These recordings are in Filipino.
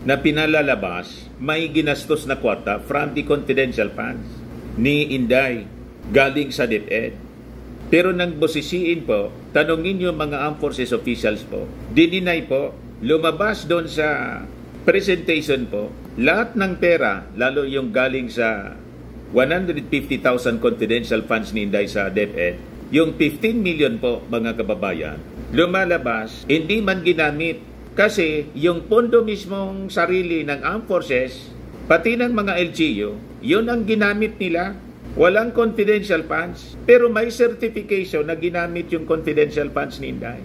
na pinalalabas may ginastos na kwarta from the confidential funds ni Inday galing sa DepEd. Pero nang bosisiin po, tanongin yung mga armed forces officials po, dininay po, lumabas doon sa presentation po, lahat ng pera, lalo yung galing sa 150,000 confidential funds ni Inday sa DepEd, yung 15 million po mga kababayan, lumalabas, hindi man ginamit. Kasi yung pondo mismong sarili ng armed forces, pati ng mga LGU, yun ang ginamit nila. Walang confidential funds, pero may certification na ginamit yung confidential funds ni Inday.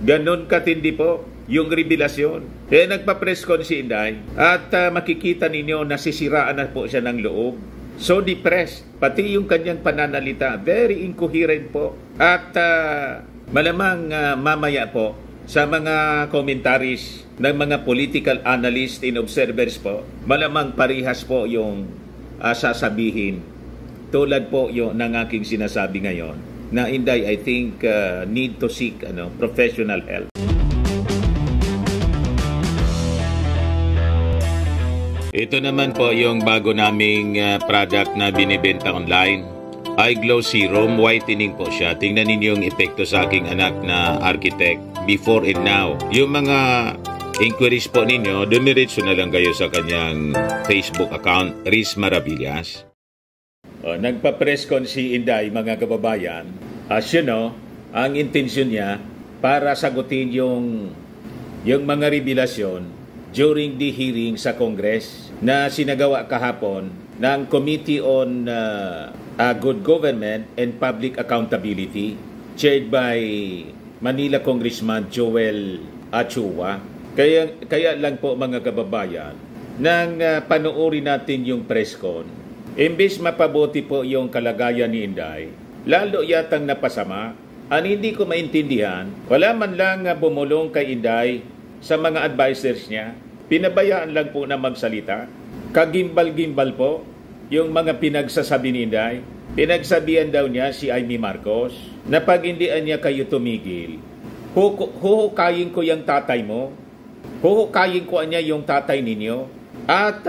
Ganon katindi po yung revelasyon. Kaya nagpa-press con si Inday at makikita ninyo nasisiraan na po siya ng loob. So depressed, pati yung kanyang pananalita, very incoherent po. At malamang mamaya po, sa mga commentaries ng mga political analysts and observers po, malamang parihas po yung sasabihin. Tulad po yung ng aking sinasabi ngayon, na Inday, I think, need to seek professional help. Ito naman po yung bago naming product na binibenta online. iGlow Serum, whitening po siya. Tingnan ninyo yung epekto sa aking anak na architect before and now. Yung mga inquiries po ninyo, dumiretso na lang kayo sa kanyang Facebook account, Riz Maravillas. Nagpa-press con si Inday, mga kababayan. As you know, ang intensyon niya para sagutin yung mga revelasyon during the hearing sa Congress na sinagawa kahapon ng Committee on Good Government and Public Accountability, chaired by Manila Congressman Joel Achua. Kaya lang po mga kababayan, nang panoorin natin yung press con, imbes mapabuti po yung kalagayan ni Inday, lalo yatang napasama. Ang hindi ko maintindihan, wala man lang bumulong kay Inday sa mga advisors niya, pinabayaan lang po na magsalita. Kagimbal-gimbal po yung mga pinagsasabi ni Inday. Pinagsabihan daw niya si Amy Marcos na pag hindian niya kayo tumigil, huhukayin ko yung tatay mo, huhukayin ko niya yung tatay ninyo, at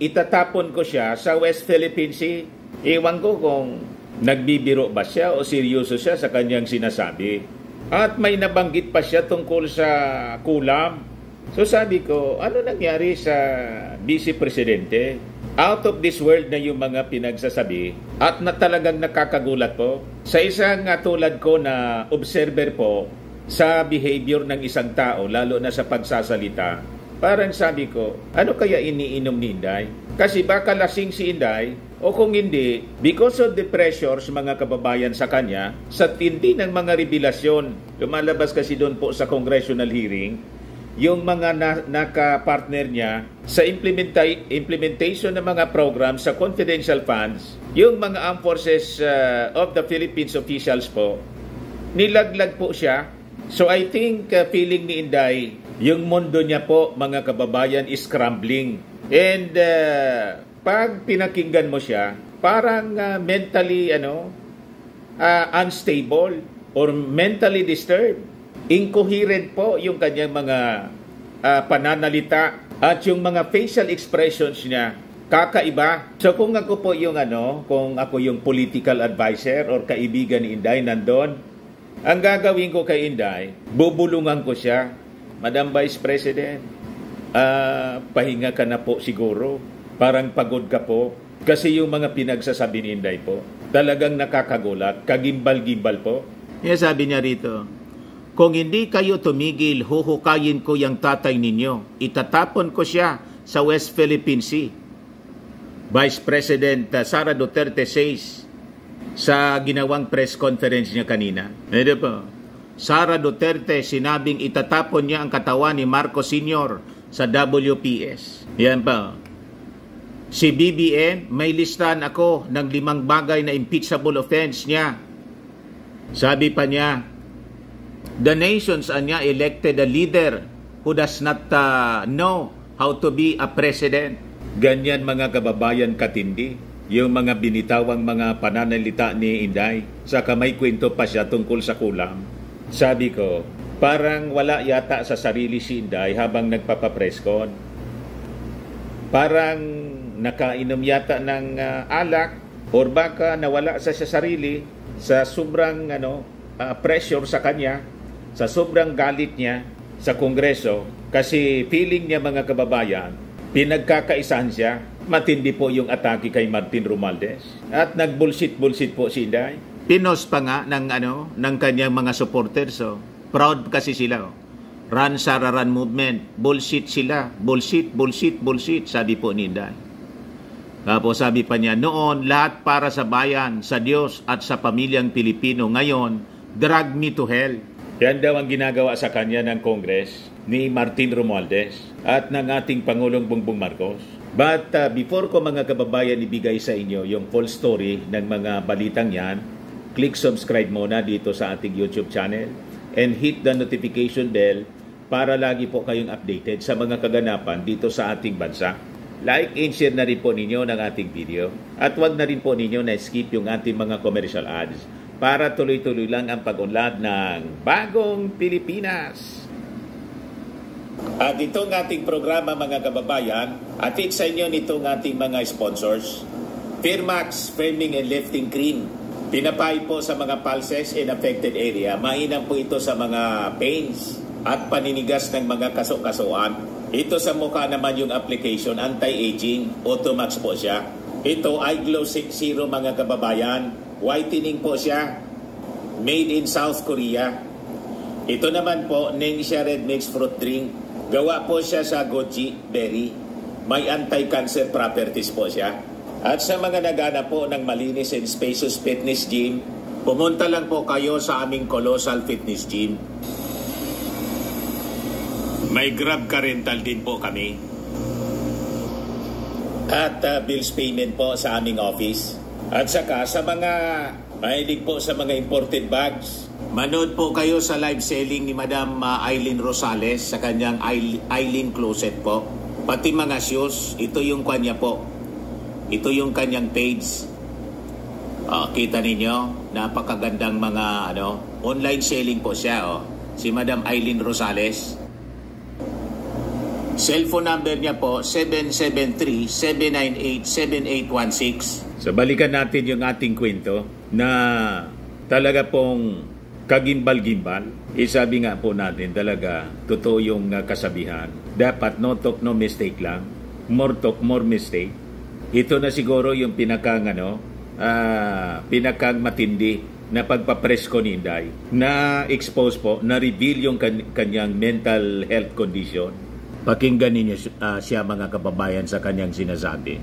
itatapon ko siya sa West Philippine Sea. Ewan ko kung nagbibiro ba siya o seryoso siya sa kanyang sinasabi. At may nabanggit pa siya tungkol sa kulam. So sabi ko, ano nangyari sa Vice Presidente? Out of this world na yung mga pinagsasabi at na talagang nakakagulat po. Sa isang tulad ko na observer po sa behavior ng isang tao, lalo na sa pagsasalita, parang sabi ko, ano kaya iniinom ni Inday? Kasi baka lasing si Inday o kung hindi, because of the pressures mga kababayan sa kanya, sa tindi ng mga revelasyon, lumalabas kasi doon po sa congressional hearing, yung mga naka-partner niya sa implementation ng mga program sa confidential funds, yung mga armed forces of the Philippines officials po, nilaglag po siya. So I think feeling ni Inday, yung mundo niya po mga kababayan is crumbling. And pag pinakinggan mo siya, parang mentally unstable or mentally disturbed. Incoherent po yung kanyang mga pananalita at yung mga facial expressions niya kakaiba. So kung ako po yung kung ako yung political advisor or kaibigan ni Inday nandun, ang gagawin ko kay Inday, bubulungan ko siya. Madam Vice President, pahinga ka na po siguro. Parang pagod ka po. Kasi yung mga pinagsasabi ni Inday po, talagang nakakagulat, kagimbal-gimbal po. Kaya sabi niya rito, kung hindi kayo tumigil, huhukayin ko yung tatay ninyo. Itatapon ko siya sa West Philippine Sea. Vice President Sara Duterte says sa ginawang press conference niya kanina. Ito po. Sara Duterte sinabing itatapon niya ang katawan ni Marcos Sr. sa WPS. Yan pa. Si BBM, may listahan ako ng 5 bagay na impeachable offense niya. Sabi pa niya, the nations niya elected a leader who does not know how to be a president. Ganyan mga kababayan katindi, yung mga binitawang mga pananalita ni Inday. Saka may kwento pa siya tungkol sa kulam. Sabi ko, Parang wala yata sa sarili si Inday habang nagpapapress con. Parang nakainom yata ng alak or baka nawala sa sarili sa sobrang pressure sa kanya, sa sobrang galit niya sa Kongreso kasi feeling niya mga kababayan, pinagkakaisahan siya. Matindi po yung atake kay Martin Romualdez at nag-bullshit po si Inday. Pinos pa nga ng kanyang mga supporters. So, proud kasi sila. Run Sara Run movement. Bullshit sila. Bullshit, sabi po ni Inday. Tapos sabi pa niya, noon lahat para sa bayan, sa Diyos at sa pamilyang Pilipino. Ngayon, drag me to hell. Yan daw ang ginagawa sa kanya ng Congress ni Martin Romualdez at ng ating Pangulong Bongbong Marcos. But before ko mga kababayan ibigay sa inyo yung full story ng mga balitang yan, click subscribe muna dito sa ating YouTube channel and hit the notification bell para lagi po kayong updated sa mga kaganapan dito sa ating bansa. Like and share na rin po ninyo ng ating video at wag na rin po ninyo na skip yung ating mga commercial ads para tuloy-tuloy lang ang pag-unlad ng Bagong Pilipinas. At itong ating programa mga kababayan, atid sa inyo nitong ating mga sponsors. Firmax Firming and Lifting Cream. Pinapay po sa mga pulses in affected area. Mainam po ito sa mga pains at paninigas ng mga kaso-kasuan. Ito sa mukha naman yung application, anti-aging, Automax po siya. Ito ay Glow Zero mga kababayan. Whitening po siya. Made in South Korea. Ito naman po, Ningxia Red Mix Fruit Drink. Gawa po siya sa goji berry. May anti-cancer properties po siya. At sa mga nagana po ng malinis and spacious fitness gym, pumunta lang po kayo sa aming Colossal Fitness Gym. May Grab ka rental din po kami. At bills payment po sa aming office. At saka sa mga mahilig po sa mga imported bags, manood po kayo sa live selling ni Madam Eileen Rosales sa kanyang Eileen Closet po. Pati mga shoes, ito yung kanya po. Ito yung kanyang page. Kita ninyo, napakagandang mga online selling po siya. Si Madam Eileen Rosales. Cellphone number niya po, 773-798-7816. So balikan natin yung ating kwento na talaga pong kagimbal-gimbal. Sabi nga po natin talaga, totoo yung kasabihan. Dapat no talk, no mistake lang. More talk, more mistake. Ito na siguro yung pinakang matindi na pagpapress ko ni Inday. Na-expose po, na-reveal yung kanyang mental health condition. Pakinggan ninyo siya mga kababayan sa kanyang sinasabi.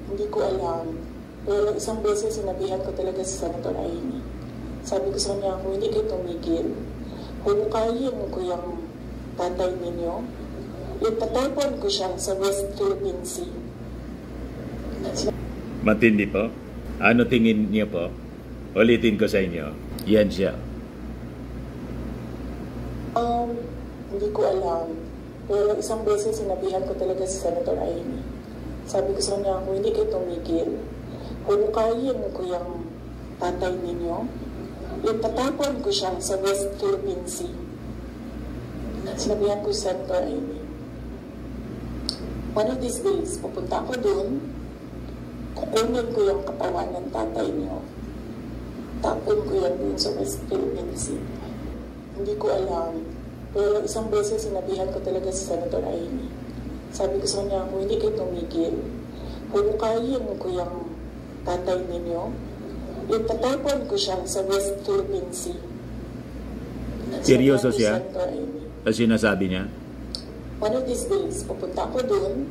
Hindi ko alam. Pero isang beses sinabihan ko talaga si Senator Amy. Sabi ko sa kanya, kung hindi kayo tumigil, hukayin ko yung tatay ninyo, ipatapon ko siya sa West Philippine Sea. Matindi po? Ano tingin niyo po? Ulitin ko sa inyo. Yan siya. Hindi ko alam. Pero isang beses sinabihan ko talaga si Senator Amy. Sabi ko sa kanya, kung hindi kayo tumigil, hukayin ko yung tatay ninyo, ipatapon ko siya sa West Philippine Sea. Sinabihan ko si Senator Amy. One of these days, pupunta ako doon, kukunin ko yung katawan ng tatay niyo, tapon ko yan doon sa West Philippine Sea. Hindi ko alam. Pero isang beses sinabihan ko talaga si Senator Amy. Sabi ko sa kanya, kung hindi kayo tumigil, hukayin ko yung tatay ninyo, ipatapon ko siya sa West Philippine Sea. Seryoso siya? Sa sinasabi niya? One of these days, pupunta ako doon,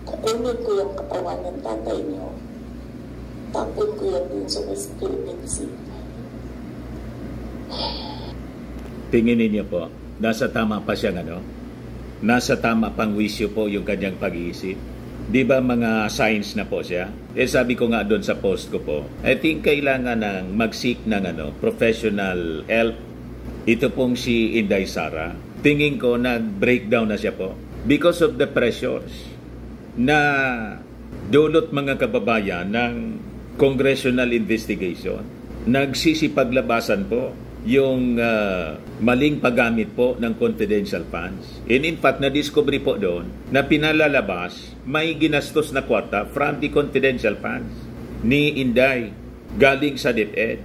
kukunin ko yung katawan ng tatay niyo, tapon ko yan doon sa West Philippine Sea. Tingin niyo po, nasa tama pa siya nasa tama pang wisyo po yung kanyang pag-iisip. Di ba mga signs na po siya? Sabi ko nga doon sa post ko po, I think kailangan ng mag-seek ng professional help. Ito pong si Inday Sara. Tingin ko nag-breakdown na siya po because of the pressures na dulot mga kababayan ng congressional investigation. Nagsisipaglabasan po yung maling paggamit po ng confidential funds. And in fact, na-discover po doon na pinalalabas may ginastos na kwarta from the confidential funds ni Inday galing sa DepEd.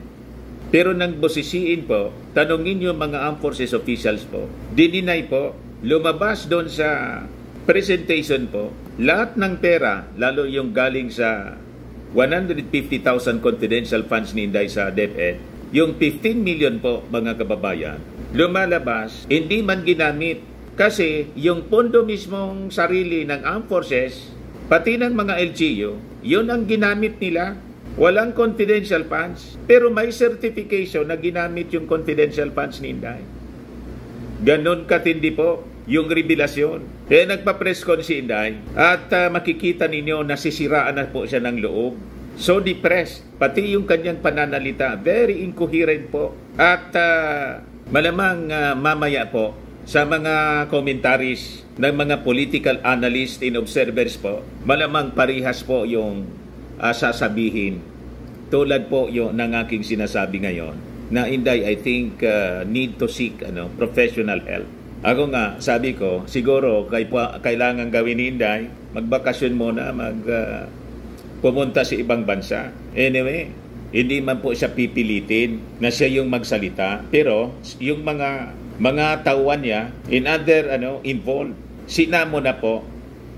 Pero nang bosisiin po, tanongin yung mga armed forces officials po, dininay po, lumabas doon sa presentation po, lahat ng pera, lalo yung galing sa 150,000 confidential funds ni Inday sa DepEd, yung 15 million po, mga kababayan, lumalabas, hindi man ginamit. Kasi yung pondo mismong sarili ng armed forces, pati ng mga LGU, yun ang ginamit nila. Walang confidential funds, pero may certification na ginamit yung confidential funds ni Inday. Ganon katindi po yung revelasyon. Kaya nagpa-press con si Inday at makikita ninyo nasisiraan na po siya ng loob. So depressed, pati yung kanyang pananalita, very incoherent po. At malamang mamaya po, sa mga commentaries ng mga political analysts and observers po, malamang parihas po yung sasabihin. Tulad po yung ng aking sinasabi ngayon, na Inday, I think, need to seek professional help. Ako nga, sabi ko, siguro kailangan gawin ni Inday, magbakasyon muna, pumunta sa ibang bansa. Anyway, hindi man po siya pipilitin na siya yung magsalita, pero yung mga tauhan niya in other involved, sinamo na po,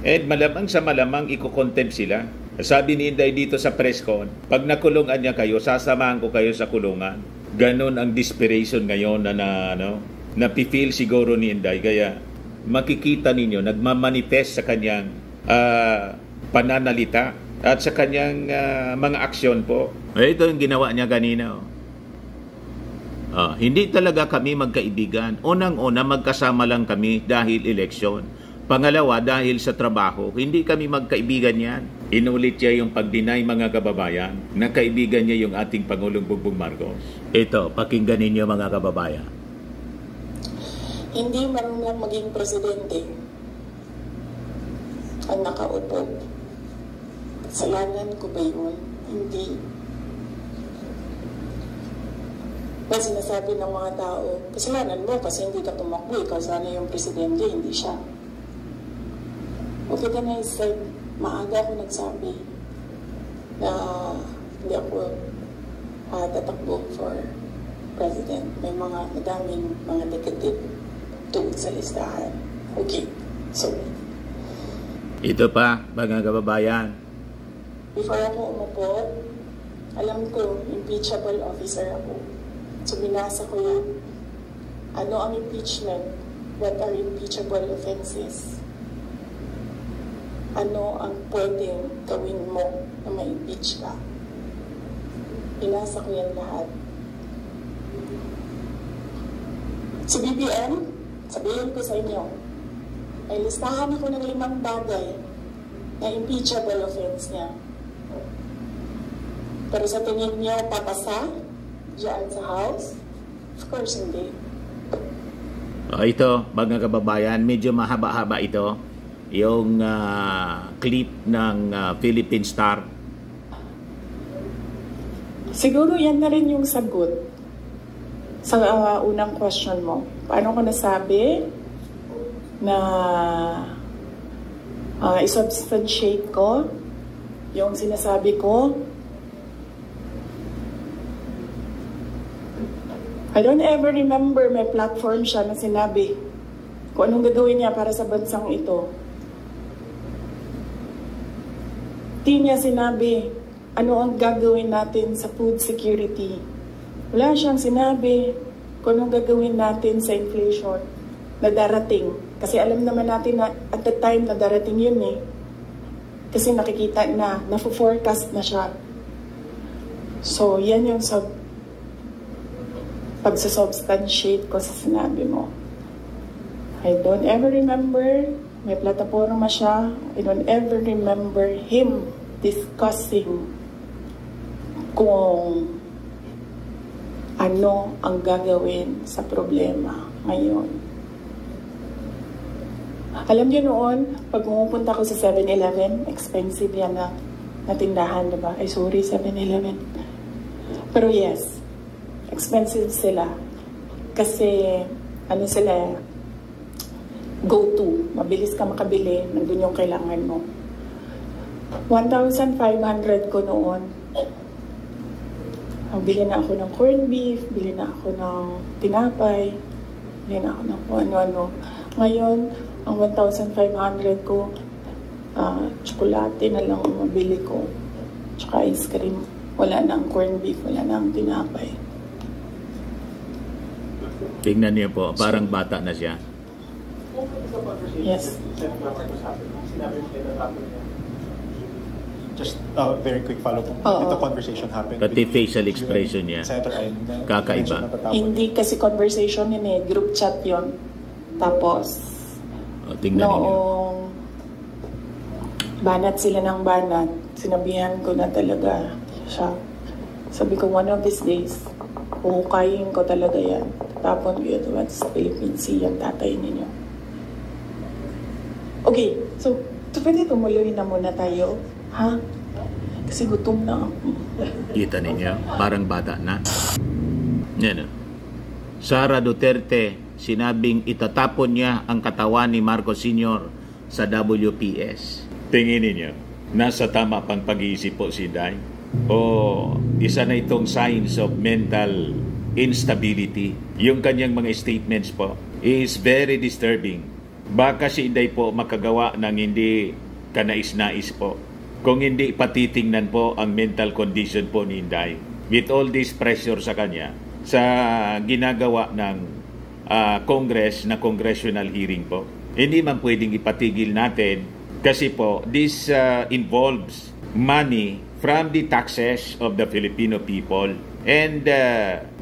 and malamang sa malamang iko-contempt sila. Sabi ni Inday dito sa press con, pag nakulungan niya kayo, sasamahan ko kayo sa kulungan. Ganon ang desperation ngayon na napifeel siguro ni Inday. Kaya makikita ninyo, nagmamanifest sa kanyang pananalita at sa kanyang mga aksyon po. Ito yung ginawa niya kanina. Hindi talaga kami magkaibigan. Unang-una, magkasama lang kami dahil eleksyon. Pangalawa, dahil sa trabaho. Hindi kami magkaibigan yan. Inulit niya yung pag-deny, mga kababayan, na kaibigan niya yung ating Pangulong Bongbong Marcos. Ito, pakinggan ninyo, mga kababayan. Hindi marunong maging presidente ang nakaupo. Kasalanan ko ba yun? Hindi. Na sinasabi ng mga tao, kasalanan mo kasi hindi ka tumakbo, ikaw sana yung presidente, hindi siya. Okay ka na, maaga ako nagsabi na hindi ako tatakbo for president. May madaming mga negative tungkol sa listahan. Okay, so ito pa, mga kababayan. Before ako umupo, alam ko, impeachable officer ako. So, binasa ko yan. Ano ang impeachment? What are impeachable offenses? Ano ang pwedeng gawin mo na ma-impeach ka? Binasa ko yan lahat. Sa BBM, sabihin ko sa inyo, ay listahan ako ng 5 bagay na impeachable offense niya. Pero sa tingin niyo, papasa dyan sa House? Of course, hindi. Ito, mga kababayan, medyo mahaba-haba ito. Yung clip ng Philippine Star. Siguro yan na rin yung sagot sa unang question mo. Paano ko nasabi na isubstantiate ko yung sinasabi ko? I don't ever remember may platform siya na sinabi kung anong gagawin niya para sa bansang ito. Di niya sinabi ano ang gagawin natin sa food security. Wala siyang sinabi kung anong gagawin natin sa inflation na darating. Kasi alam naman natin na at the time na darating yun eh. Kasi nakikita na, na-forecast na siya. So, yan yung pagsasubstantiate ko sa sinabi mo. I don't ever remember, may plataforma siya, I don't ever remember him discussing kung ano ang gagawin sa problema ngayon. Alam niyo noon, pag pumupunta ko sa 7-Eleven, expensive yan na tindahan, diba? Ay, sorry, 7-Eleven. Pero yes, expensive sila. Kasi, ano sila, go-to. Mabilis ka makabili, nandun yung kailangan mo. 1,500 ko noon. Bili na ako ng corned beef, bili na ako ng tinapay, bili na ako ng kung ano-ano. Ngayon, ang 1,500 ko, tsokolate na lang ang mabili ko. Tsaka ice cream. Wala na ang corned beef, wala na ang tinapay. Tingnan niyo po, parang bata na siya. Yes. Just a very quick follow-up. Ito conversation happened. Pati facial expression niya. Kakaiba. Hindi kasi conversation yun eh. Group chat yun. Tapos, tingnan ninyo. noong banat sila ng banat, sinabihan ko na talaga siya. Sabi ko, one of these days, huhukayin ko talaga yan. Tapon ko yun sa Philippine Sea, yung tatay ninyo. Okay, so pwede tumuloy na muna tayo. Ha? Kasi gutom na ako. Kita ninyo, parang bata na. Yan o. Sara Duterte, sinabing itatapon niya ang katawan ni Marcos Sr. sa WPS. Tingin ninyo, nasa tama pang pag-iisip po si Day? O isa na itong signs of mental instability? Yung kanyang mga statements po is very disturbing. Baka si Inday po makagawa ng hindi kanais-nais po. Kung hindi patitingnan po ang mental condition po ni Inday. With all this pressure sa kanya, sa ginagawa ng Congress na congressional hearing po. Hindi man pwedeng ipatigil natin kasi po this involves money from the taxes of the Filipino people. And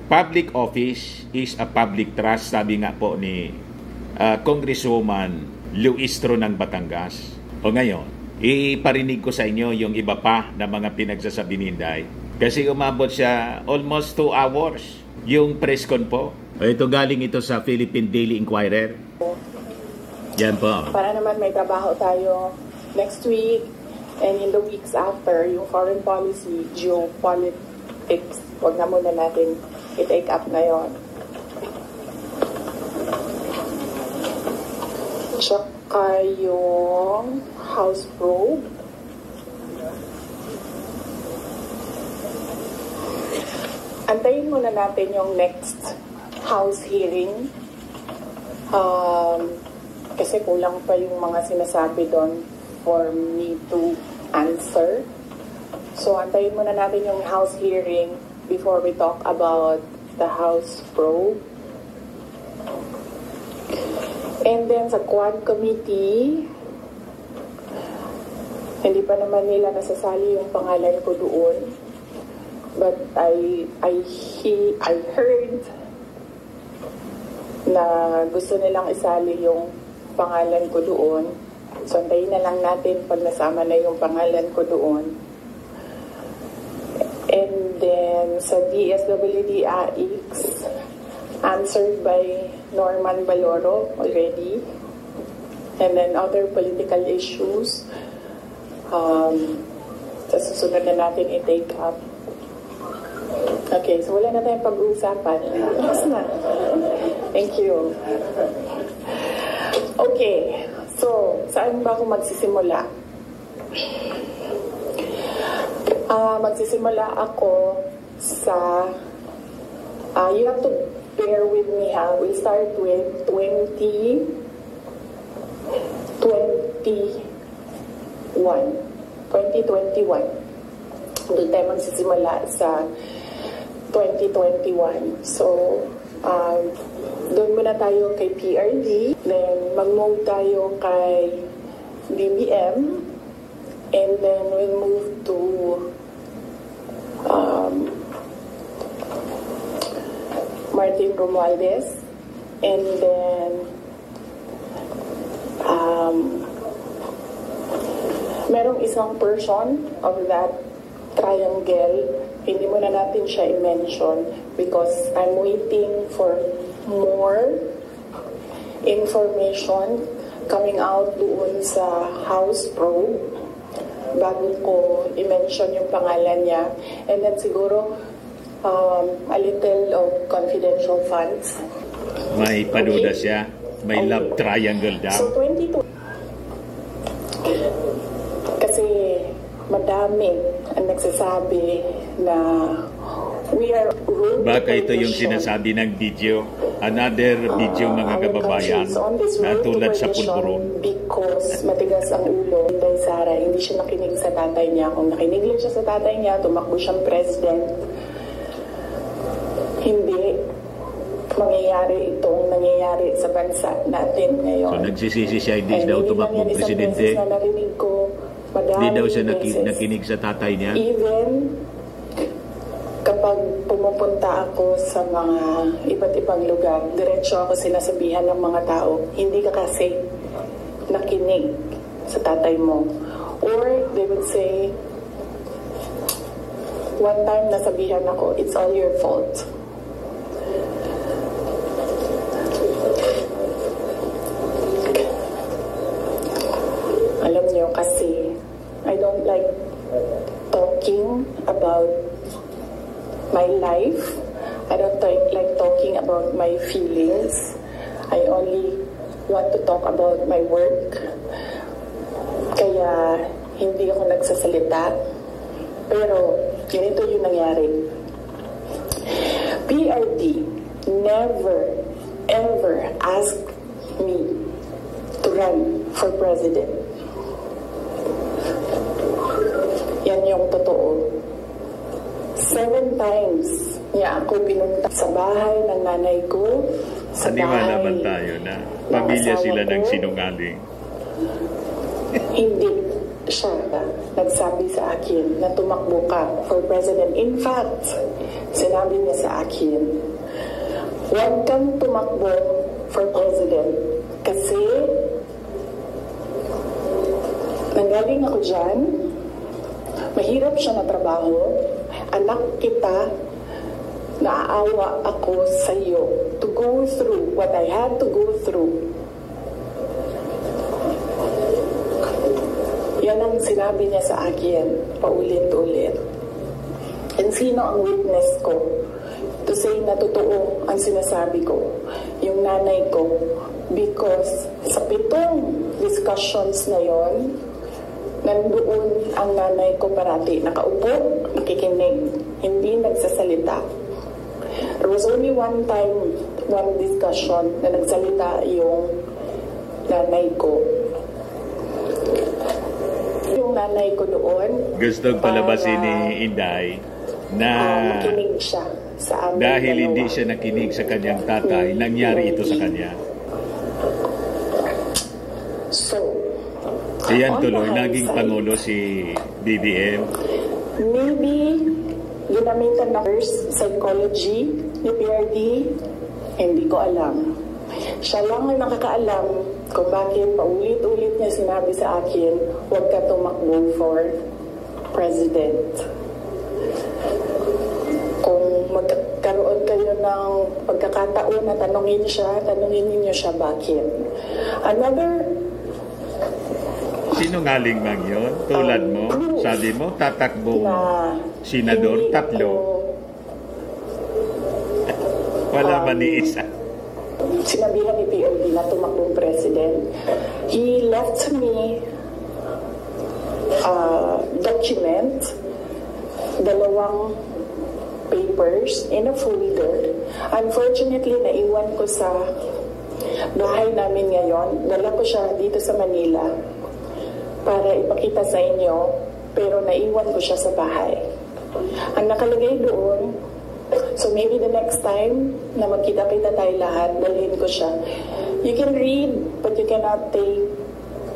public office is a public trust, sabi nga po ni Congresswoman Luistro ng Batangas. O ngayon, iparinig ko sa inyo yung iba pa na mga pinagsasabi ni Inday. Kasi umabot siya almost 2 hours yung press con po. Ito galing ito sa Philippine Daily Inquirer. Yan po. Para naman may trabaho tayo next week and in the weeks after, yung foreign policy, geopolitics, wag na muna natin i-take up ngayon. Tsaka yung House probe. Antayin muna natin yung next House hearing. Kasi kulang pa yung mga sinasabi doon for me to answer. So, antayin muna natin yung House hearing before we talk about the House probe. And then sa Quad Committee, hindi pa naman nila nasasali yung pangalan ko doon. But I heard na gusto nilang isali yung pangalan ko doon. So, antayin na lang natin pag nasama na yung pangalan ko doon. And then, sa DSWD AIX, answered by Norman Baloro already. And then, other political issues, sa susunod na natin i-take up. Okay, so wala na tayong pag-uusapan. Tapos na. Thank you. Okay, so saan ba ako magsisimula? Magsisimula ako sa you have to bear with me ha. We'll start with 2021. Doon tayo magsisimula sa 2021. So, doon muna tayo kay PRD, then mag-move tayo kay BBM, and then we'll move to Martin Romualdez, and then merong isang person of that triangle. Hindi muna natin siya i-mention because I'm waiting for more information coming out doon sa House probe bago ko i-mention yung pangalan niya. And then siguro a little of confidential funds. May paduda siya. May love triangle daw. So 22. Kasi madami ang nagsasabi na we are baka ito yung sinasabi ng video. Another video, mga kababayan, na tulad sa pulburon. Because matigas ang ulo. Dahil Sara, hindi siya nakinig sa tatay niya. Kung nakinig lang siya sa tatay niya, tumakbo siyang president. Hindi mangyayari itong nangyayari sa bansa natin ngayon. So nagsisisi siya, hindi daw tumakbong presidente. Hindi daw siya nakinig sa tatay niya. Even kapag pumupunta ako sa mga iba't ibang lugar, diretso ako sinasabihan ng mga tao, hindi ka kasi nakinig sa tatay mo. Or they would say, one time nasabihan ako, it's all your fault. Alam niyo kasi, I don't like talking about my life. I don't like talking about my feelings. I only want to talk about my work. Kaya hindi ako nagsasalita. Pero ganito yung nangyari. PRD never ever asked me to run for president. Yan yung totoo. 7 times niya ako pinunta sa bahay ng nanay ko, sa Paniwala bahay ba tayo na pamilya sila ng ko. sinungaling? Hindi siya nagsabi sa akin na tumakbo ka for president. In fact, sinabi niya sa akin, huwag kang tumakbo for president kasi nanggaling ako dyan, mahirap siya na trabaho, anak kita, naaawa ako sa iyo to go through what I had to go through. Yan ang sinabi niya sa akin, paulit-ulit. And sino ang witness ko to say na totoo ang sinasabi ko? Yung nanay ko. Because sa 7 discussions na yon, nandoon ang nanay ko parati. Nakaupo, nakikinig, hindi nagsasalita. There was only one time, one discussion na nagsalita yung nanay ko. Yung nanay ko doon, Gustong palabasin ni Inday na makinig siya sa amin dahil dalawa. hindi siya nakinig sa kanyang tatay, nangyari ito sa kanya. So, Ayan on tuloy, the naging hindsight, pangulo si BBM. maybe ginamitan na first psychology ni PRD, hindi ko alam. Siya lang ang nakakaalam kung bakit paulit-ulit niya sinabi sa akin, huwag ka tumakbo for president. Kung magkaroon kayo ng pagkakataon na tanungin ninyo siya bakit. Another Sinungaling man yun? Tulad mo, sabi mo, tatakbong na senador, hindi 3. ako, Wala man ni isa. sinabihan ni PRD na tumakbong president. He left me document, 2 papers in a folder. Unfortunately, naiwan ko sa bahay namin ngayon. Dala ko siya dito sa Manila para ipakita sa inyo, pero naiwan ko siya sa bahay. Ang nakalagay doon, so maybe the next time na magkita-kita tayo lahat, dalhin ko siya. You can read, but you cannot take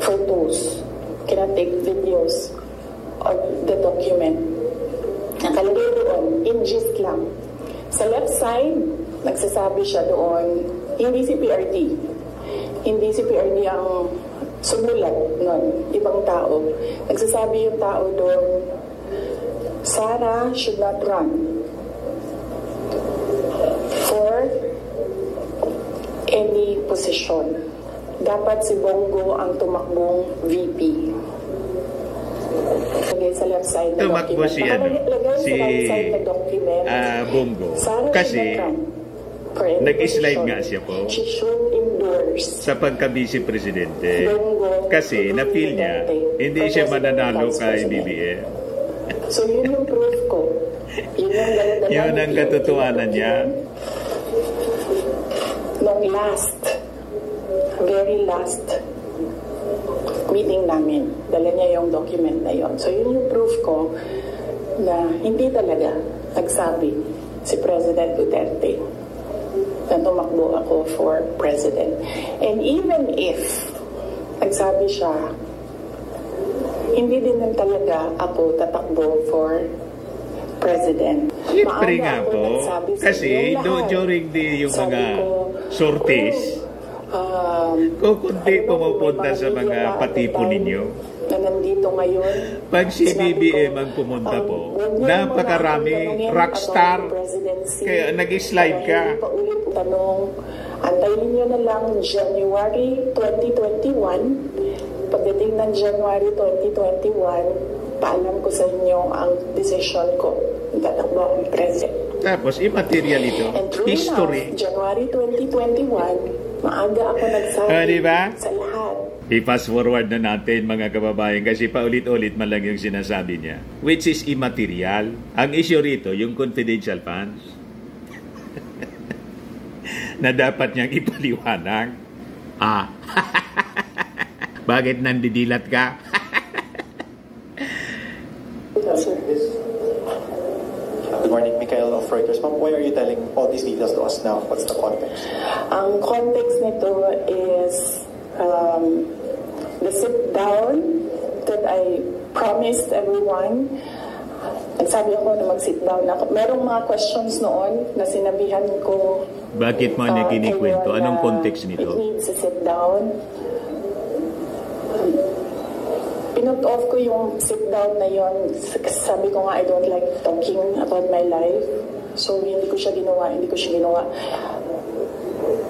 photos, cannot take videos of the document. Nakalagay doon, in gist lang. Sa left side, nagsasabi siya doon, hindi si PRD. Hindi si PRD ang sumulat nun, ibang tao. Nagsasabi yung tao doon, Sara should not run for any position. Dapat si Bongo ang tumakbong VP. Lagay sa left side na Tumakbo document. si, ano, Nakalagay si sa right side na document, Bongo. Sara Kasi should not run. for any Nag-slide position, nga siya po she should endorse sa pagka-vice presidente. Bongbong Kasi na-feel niya, hindi siya mananalo Vice kay President. BBM. So yun yung proof ko. Yun yung dala-dala Yun ang katotohanan niya. Nung very last meeting namin, dala niya yung document na yun. So yun yung proof ko na hindi talaga nagsabi si President Duterte na tumakbo ako for president. And even if nagsabi siya, hindi din lang talaga ako tatakbo for president. Siyempre Maaga nga ako po, nagsabi sa kasi inyong lahat. during yung Sabi mga ko, sorties, kung kundi ano, pumupunta may sa mga video na patipo at the time ninyo, na nandito ngayon. pag si Sinabi BBM ko, ang pumunta po, huwag niyo napakarami, muna akong tanungin rockstar, about the presidency. kaya nag-slide ka. Kaya hindi pa ulit tanong. Antayin niyo na lang January 2021. Pagdating ng January 2021, paalam ko sa inyo ang decision ko. Tatakbo akong president. Tapos immaterial ito, And true history. enough, January 2021, maaga ako nagsabi Diba? sa lahat. I-fast forward na natin mga kababayan kasi paulit-ulit man lang yung sinasabi niya. Which is immaterial. Ang issue rito, yung confidential funds na dapat niyang ipaliwanag. Bakit nandidilat ka? Good morning, Mikael of Reuters. Ma'am, why are you telling all these details to us now? What's the context? Ang context nito is the sit-down that I promised everyone. Nagsabi ako na mag-sit down. Merong mga questions noon na sinabihan ko. Bakit mo niya kinikwento? Anong context It nito? needs a sit down. Pinut off ko yung sit down na yon. Sabi ko nga, I don't like talking about my life. So, hindi ko siya ginawa.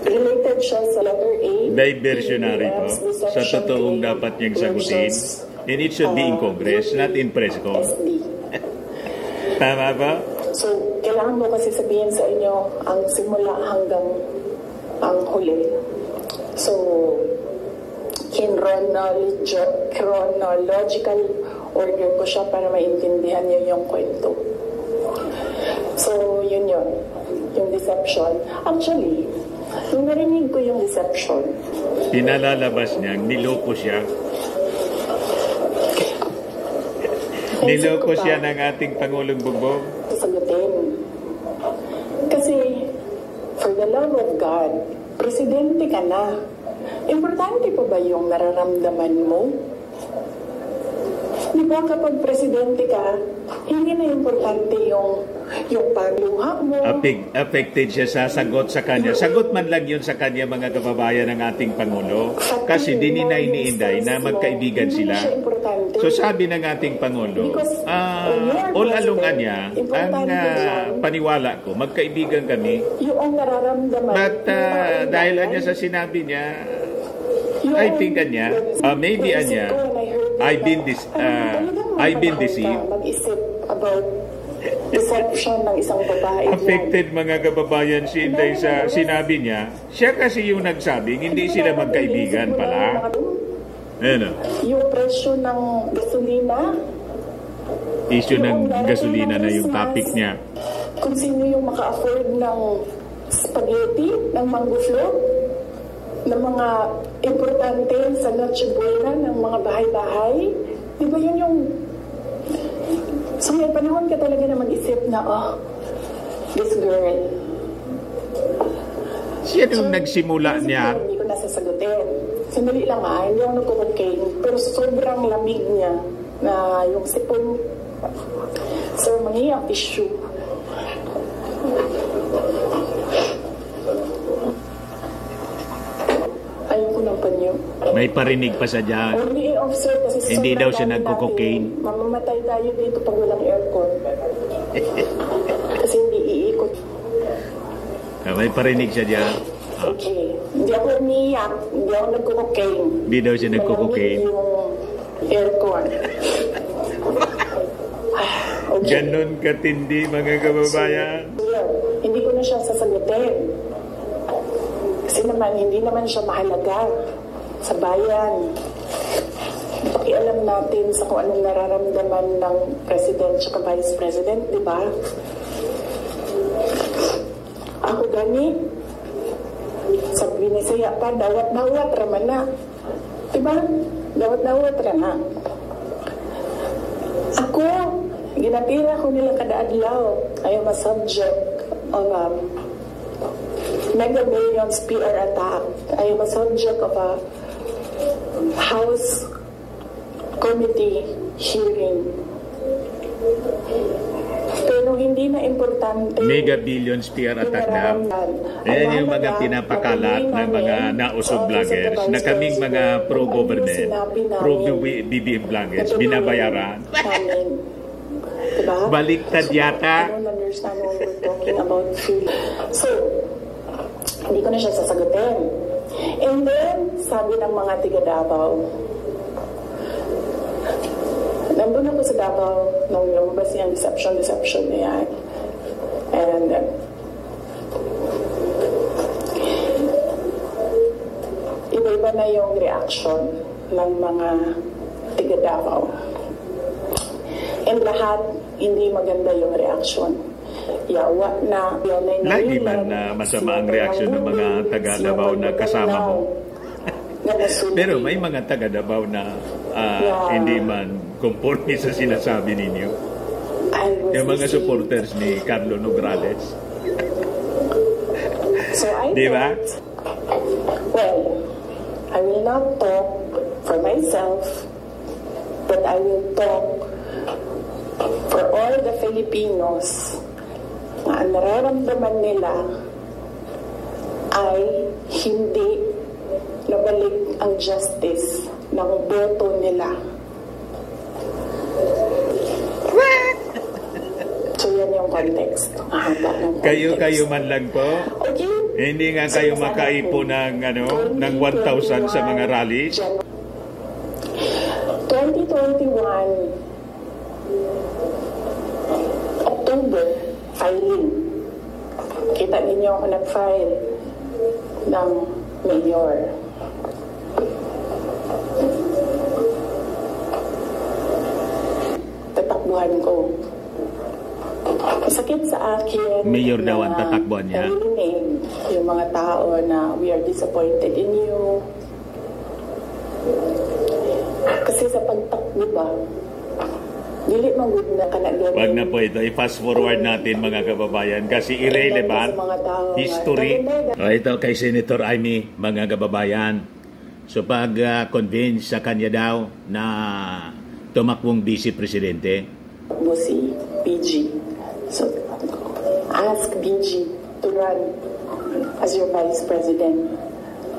Related siya sa letter A. Diversionary po. PBBM's Sa deception totoong claim dapat niyang sagutin. versus, And it should be in Congress, not in press con. SD. Tama ba? So, kailangan mo kasi sabihin sa inyo ang simula hanggang ang huli. So, in chronological order ko siya para maintindihan niyo yung kwento. So, yun. Yung deception. Actually, nung narinig ko yung deception, Pinalalabas niya, niloko siya. Niloko siya ng ating Pangulong Bongbong. sasagutin. Kasi, for the love of God, presidente ka na. Importante pa ba yung nararamdaman mo? Di ba kapag presidente ka, hindi na importante yung pagluha mo. Affected siya sa sagot sa kanya. Sagot man lang yun sa kanya, mga kababayan ng ating Pangulo. Kasi dininay ni Inday na magkaibigan sila. So sabi ng ating Pangulo, all along niya, ang paniwala ko, magkaibigan kami. Yung nararamdaman. But dahil niya sa sinabi niya, I think niya, maybe niya, I've been deceived. Mag-isip about deception ng isang babae. Affected mga kababayan si Inday sa sinabi niya. Siya kasi yung nagsabing hindi sila magkaibigan pala. Ano? Yung presyo ng gasolina. Issue ng gasolina na yung topic niya. Kung sino yung maka-afford ng spaghetti, ng mango float, ng mga importante sa Noche Buena, ng mga bahay-bahay. Di ba yun yung... So may panahon ka talaga na mag-isip na, this girl. Siya nung nagsimula niya. Hindi ko nasasagutin. Sandali lang hindi ako nagko-cocaine. Pero sobrang lamig niya na yung sipon. Sir, mangi ang tissue. Ayoko ng panyo. May parinig pa sa dyan. Only officer kasi Hindi daw siya sobrang dami nagko-cocaine. natin. Mamamatay tayo dito pag walang aircon. Kasi hindi iikot. May parinig siya dyan. Okay. Hindi ako umiiyak. Hindi ako nagko-cocaine. Hindi daw siya nagko-cocaine. Malamig yung aircon. Okay. Ganon katindi mga kababayan. Hindi ko na siya sasagutin. Kasi naman, hindi naman siya mahalaga sa bayan. Pakialam natin sa kung anong nararamdaman ng President at Vice President, di ba? Ako gani, sa binisaya pa, dawat-dawat raman na. Di ba? Dawat-dawat raman. Ako, ginatira ko nila kada adlaw. I am a subject of Mega Millions PR attack. I am a subject of a House Committee hearing. Pero hindi na importante. Mega Billions PR attack na. Ayan yung mga pinapakalat ng mga nausog vloggers na kaming mga pro-government, pro-BBM vloggers, binabayaran. Diba? Baliktad yata. I don't understand what we're talking about. So, hindi ko na siya sasagutin. And then, sabi ng mga tiga Davao, nandun ako sa Davao nung lumabas yung deception na yan. And iba-iba na yung reaction ng mga tiga Davao. And lahat, hindi maganda yung reaction. Yawa na. Lagi man na masama ang reaksyon ng mga taga Davao na kasama mo. Pero may mga taga Davao na hindi man conforme sa sinasabi ninyo. Yung mga supporters ni Carlo Nograles. So I diba? Well, I will not talk for myself, but I will talk for all the Filipinos na ang nararamdaman nila ay hindi nabalik ang justice ng boto nila. So yan yung context. Kayo man lang po? Okay. Hindi nga kayo makaipo ng, ng 1,000 sa mga rally? 2021 October, filing. Kita ninyo ako nag-file ng mayor. Tatakbuhan ko. Sakit sa akin. Mayor daw ang tatakbuhan niya. Narinig yung mga tao na we are disappointed in you. Kasi sa pagtakbo ba, dili magud na kanagyan. Wag na po ito. I-fast forward natin mga kababayan kasi irrelevant history. Ito kay Senator Amy, mga kababayan. So pag convince sa kanya daw na tumakbong Vice Presidente. Si PG. So ask PG to run as your Vice President.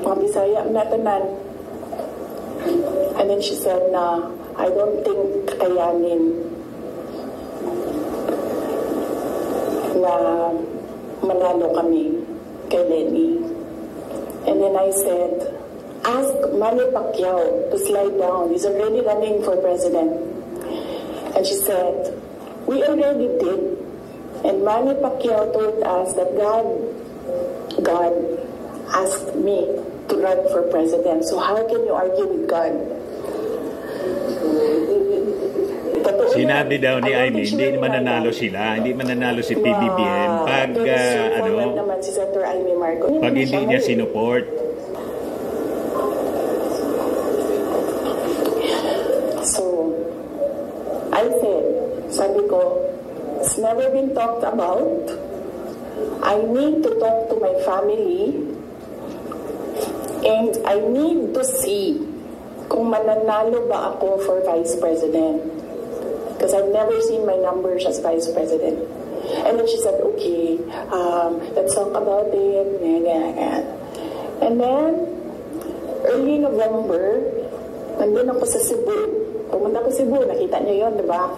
Mga Bisaya na tanan. And then she said na I don't think kayanin na manalo kami kay Lenny. And then I said, ask Manny Pacquiao to slide down. He's already running for president. And she said, we already did. And Manny Pacquiao told us that God asked me to run for president. So how can you argue with God? Sinabi daw ni Amy, hindi mananalo sila, hindi mananalo si PBBM pag pag hindi niya sinuport. So, I said, sabi ko, it's never been talked about. I need to talk to my family and I need to see kung mananalo ba ako for Vice President. Because I've never seen my numbers as Vice President. And then she said, okay, let's talk about it. And then, early November, nandun ako sa Cebu. Pumunta ko Cebu, nakita niyo yun, di ba?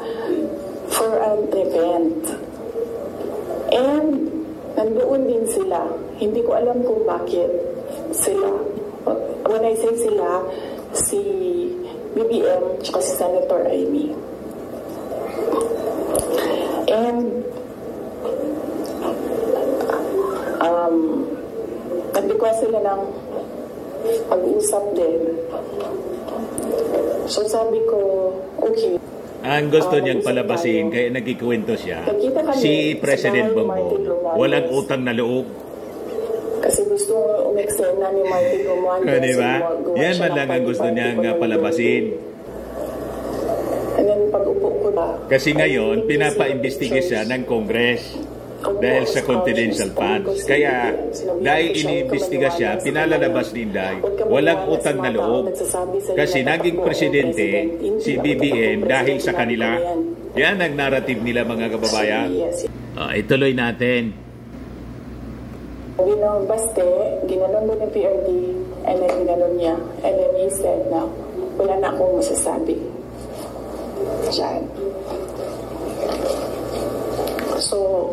For an event. And, nandoon din sila. Hindi ko alam kung bakit sila. When I say sila, si BBM at si Senator Amy. And hindi ko nag-request sila ng pag-uusap din. So sabi ko, okay. Ang gusto niyang palabasin, kaya nagkikwento siya, si President Bongbong, walang utang na loob. Kasi gusto umeksena ni Martin Romualdez. Diba? Yan man lang ang gusto niyang palabasin. And then pag-upo ko ba? Kasi ngayon, pinapa-imbestiga siya ng Congress dahil sa confidential funds. Kaya dahil iniimbestiga siya, pinalalabas ni Inday, walang utang na loob. Kasi naging presidente si BBM dahil sa kanila. Yan ang narrative nila, mga kababayan. Ituloy natin. Binabaste, ginanon mo ng PRD, and then ginanon niya. And then he said na, wala na akong masasabi. Diyan. So,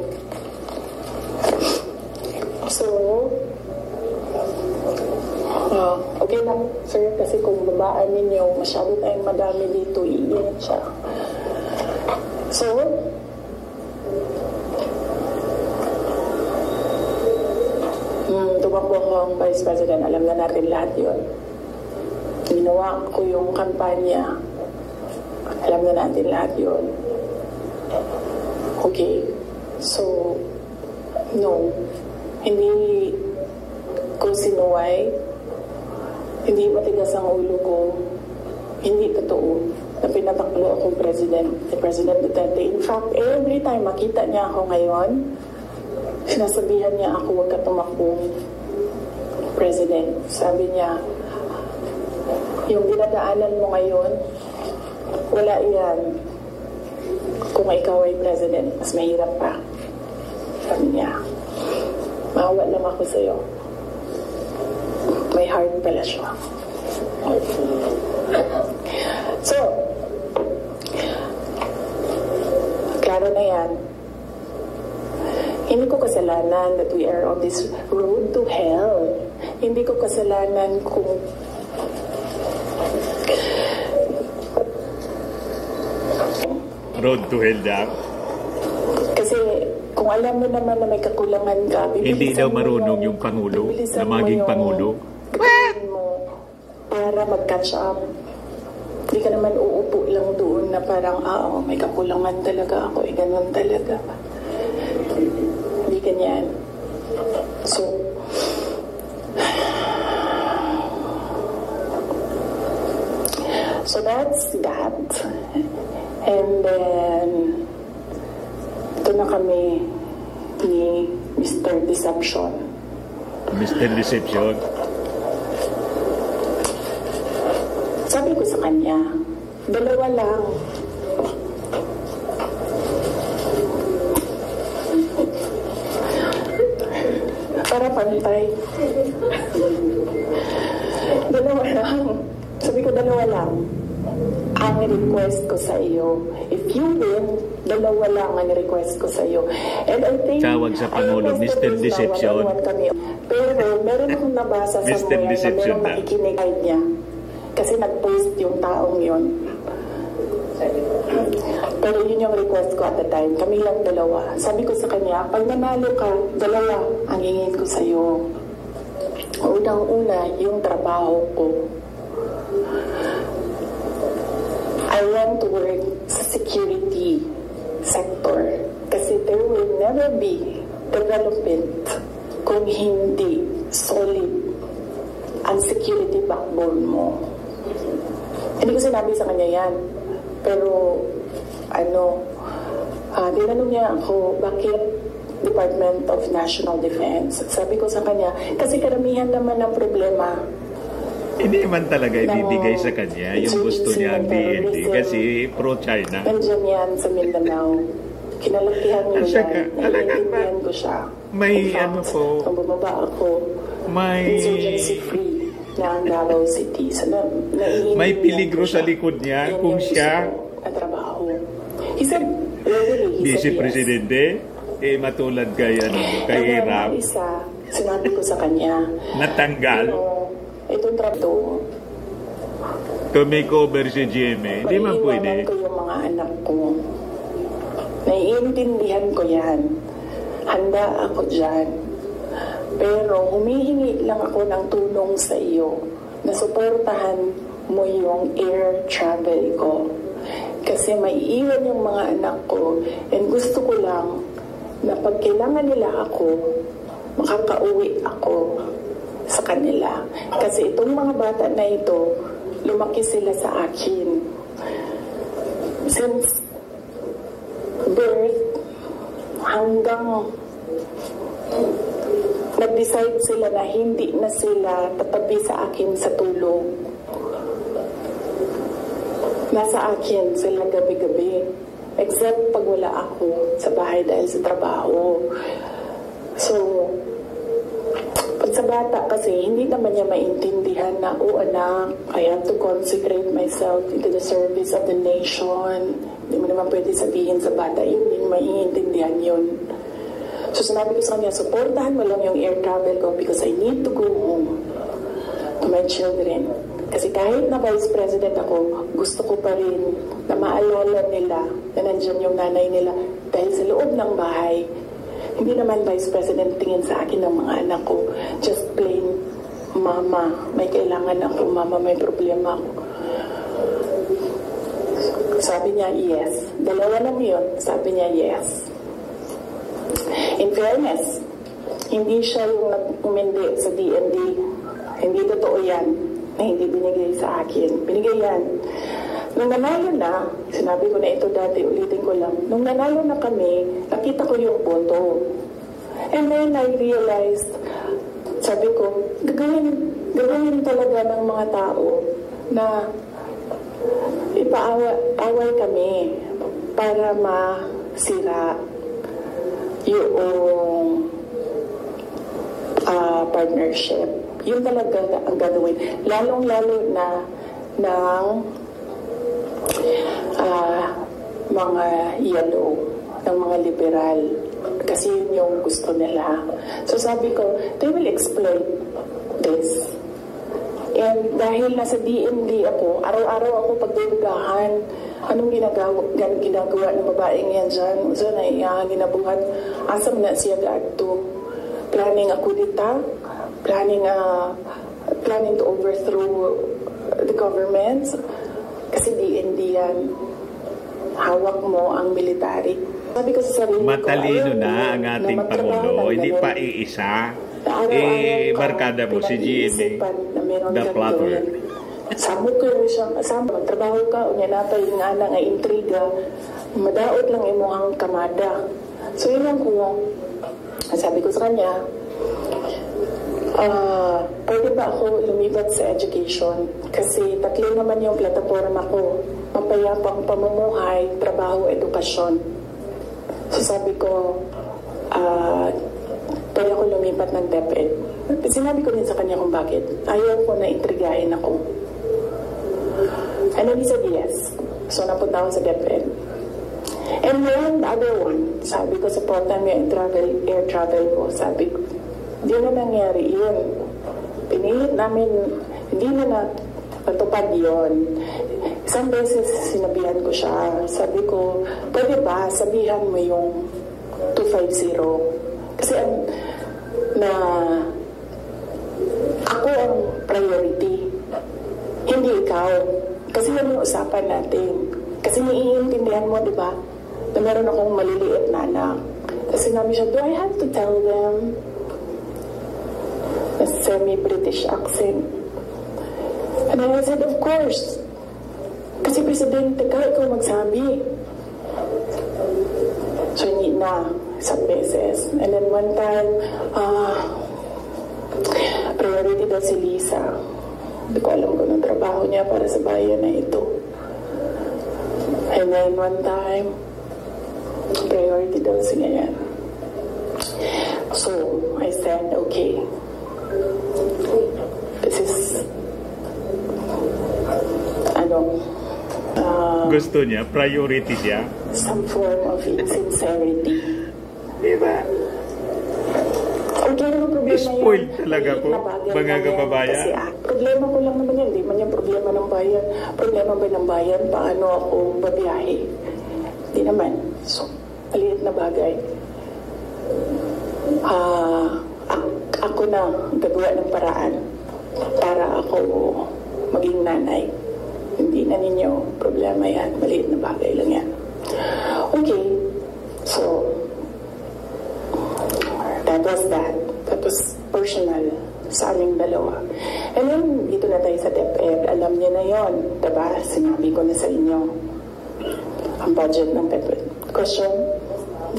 okay lang, sir, kasi kung babaan ninyo, masyado tayong madami dito, iinit siya. So, tumakbo ko ang Vice President, alam na natin lahat yun. Ginawa ko yung kampanya, alam na natin lahat yun. Okay, so, no, hindi ko sinuway, hindi matigas ang ulo ko, hindi totoo na pinataklo akong President, si President Duterte. In fact, every time makita niya ako ngayon, sinasabihan niya ako, huwag ka tumakbong President. Sabi niya, yung dinadaanan mo ngayon, wala yan. Kung ikaw ay President, mas mahirap pa. Sabi niya, maawa lang ako sa'yo. May heart pala siya. So, klaro na yan. Hindi ko kasalanan that we are on this road to hell. Hindi ko kasalanan kung road to hell daw. Kasi kung alam mo naman na may kakulangan ka, hindi daw marunong yung Pangulo na maging Pangulo. Mo para mag-catch up. Hindi ka naman uupo lang doon na parang, may kakulangan talaga ako, ganun talaga. Hindi ganyan. So that's that. And then, ito na kami ni Mr. Deception. Mr. Deception? Sabi ko sa kanya, dalawa lang. Para pantay. Dalawa lang. Sabi ko, dalawa lang. Ang request ko sa iyo, if you win, dalawa lang ang request ko sa iyo. And I think, tawag sa Pangulo, Mr. Deception. Pero meron akong nabasa sa mga na merong nakikinig niya. Kasi nag-post yung taong yun. Pero yun yung request ko at the time. Kami lang dalawa. Sabi ko sa kanya, pag nanalo ka, dalawa ang hingin ko sa iyo. Unang-una, yung trabaho ko. I want to work sa security sector kasi there will never be development kung hindi solid ang security backbone mo. Hindi ko sinabi sa kanya yan. Pero, tinanong niya ako, bakit Department of National Defense? Sabi ko sa kanya, kasi karamihan naman ng problema hindi man talaga ibibigay sa kanya yung gusto niya ang DND kasi pro-China. Nandiyan yan sa Mindanao. Kinalakihan niya yan. Naiintindihan ko siya. May po. Kung bumaba ako, may insurgency free na ang Davao City. So, may peligro sa likod niya kung siya trabaho. He said, Vice Presidente, matulad kay Irap. Isa, sinabi ko sa kanya, natanggal. Itong trato. Kung may cover si GMA, hindi man pwede. Ko yung mga anak ko. Naiintindihan ko yan. Handa ako dyan. Pero humihingi lang ako ng tulong sa iyo na suportahan mo yung air travel ko. Kasi may iwan yung mga anak ko and gusto ko lang na pag kailangan nila ako, makakauwi ako sa kanila. Kasi itong mga bata na ito, lumaki sila sa akin. Since birth hanggang nag-decide sila na hindi na sila tatabi sa akin sa tulog. Nasa akin sila gabi-gabi. Except pag wala ako sa bahay dahil sa trabaho. So, pag sa bata kasi, hindi naman niya maintindihan na, oh anak, I have to consecrate myself into the service of the nation. Hindi mo naman pwede sabihin sa bata, hindi maiintindihan yun. So sinabi ko sa kanya, supportahan mo lang yung air travel ko because I need to go home to my children. Kasi kahit na Vice President ako, gusto ko pa rin na maalala nila na nandyan yung nanay nila dahil sa loob ng bahay. Hindi naman Vice President tingin sa akin ng mga anak ko. Just plain, mama, may kailangan ako, mama, may problema ako. Sabi niya, yes. Dalawa lang yun. Sabi niya, yes. In fairness, hindi siya yung nag-umindi sa DND. Hindi totoo yan na hindi binigay sa akin. Binigay yan. Nung nanalo na, sinabi ko na ito dati, ulitin ko lang. Nung nanalo na kami, nakita ko yung boto. And then I realized, sabi ko, gagawin talaga ng mga tao na ipaaway kami para masira yung partnership. Yun talaga ang gagawin. Lalong-lalo na ng mga yellow, ng mga liberal. Kasi yun yung gusto nila. So sabi ko, they will exploit this. And dahil nasa DND ako, araw-araw ako pagdudugahan, anong ginagawa ng babaeng yan dyan? So na ginabuhat, asam na siya gato. Planning ako dita, planning to overthrow the government. Kasi DND yan. Hawak mo ang military. Sabi ko sa sarili ko, matalino na ang ating Pangulo, hindi pa iisa. Barkada mo si GMA, the plotter. Sabot ko yung siyang kasama. Magtrabaho ka, unya na pa yung nga nga intriga. Madaot lang imuhang kamada. So yun lang ko. Sabi ko sa kanya, pwede ba ako lumibat sa education? Kasi tatlo naman yung plataforma ko. Mapayapang pamumuhay, trabaho, edukasyon. So sabi ko, pwede ako lumipat ng DepEd. Sinabi ko din sa kanya kung bakit. Ayaw ko na intrigahin ako. And then he said yes. So napunta ako sa DepEd. And then the other one, sabi ko, supportan mo yung air travel ko. Sabi ko, hindi na nangyari yun. Pinilit namin, hindi na natupad yun. Isang beses sinabihan ko siya. Sabi ko, pwede ba sabihan mo yung 250? Kasi ako ang priority. Hindi ikaw. Kasi yan yung usapan natin. Kasi naiintindihan mo, di ba? Na meron akong maliliit na anak. Kasi sinabi siya, do I have to tell them? A semi-British accent. And I said, of course. Kasi presidente ka, ikaw magsabi. So, hindi na. Isang beses. And then one time, priority daw si Lisa. Hindi ko alam kung anong trabaho niya para sa bayan na ito. And then one time, priority daw si ganyan. So, I said, okay. This is, gusto niya, priority siya. Some form of insincerity. Diba? Okay, ano problema Spoiled yan? talaga po, mga kababayan. Kasi problema ko lang naman yan. Hindi man yung problema ng bayan. Problema ba ng bayan? Paano ako babiyahe? Hindi naman. So, maliit na bagay. ako na gagawa ng paraan para ako maging nanay. Hindi na ninyo problema yan. Maliit na bagay lang yan. Okay. So, that was that. That was personal sa aming dalawa. And then, dito na tayo sa DepEd. Alam niyo na yon, diba? Sinabi ko na sa inyo ang budget ng DepEd. Question?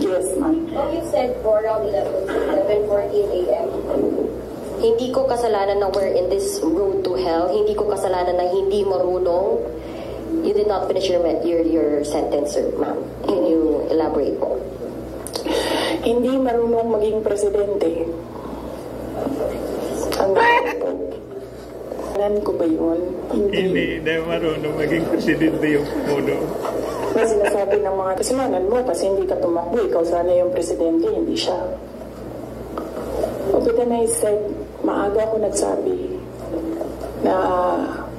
Yes, ma'am. You said for around 11:14 a.m. Hindi ko kasalanan na we're in this road to hell. Hindi ko kasalanan na hindi marunong. You did not finish your sentence, sir, ma'am. Can you elaborate po? Hindi marunong maging presidente. Ang ko ba yun? Hindi marunong maging presidente yung puno. Na sinasabi ng mga kasalanan mo kasi hindi ka tumakbo. Ikaw sana yung presidente, hindi siya. But then I said, maaga ako nagsabi na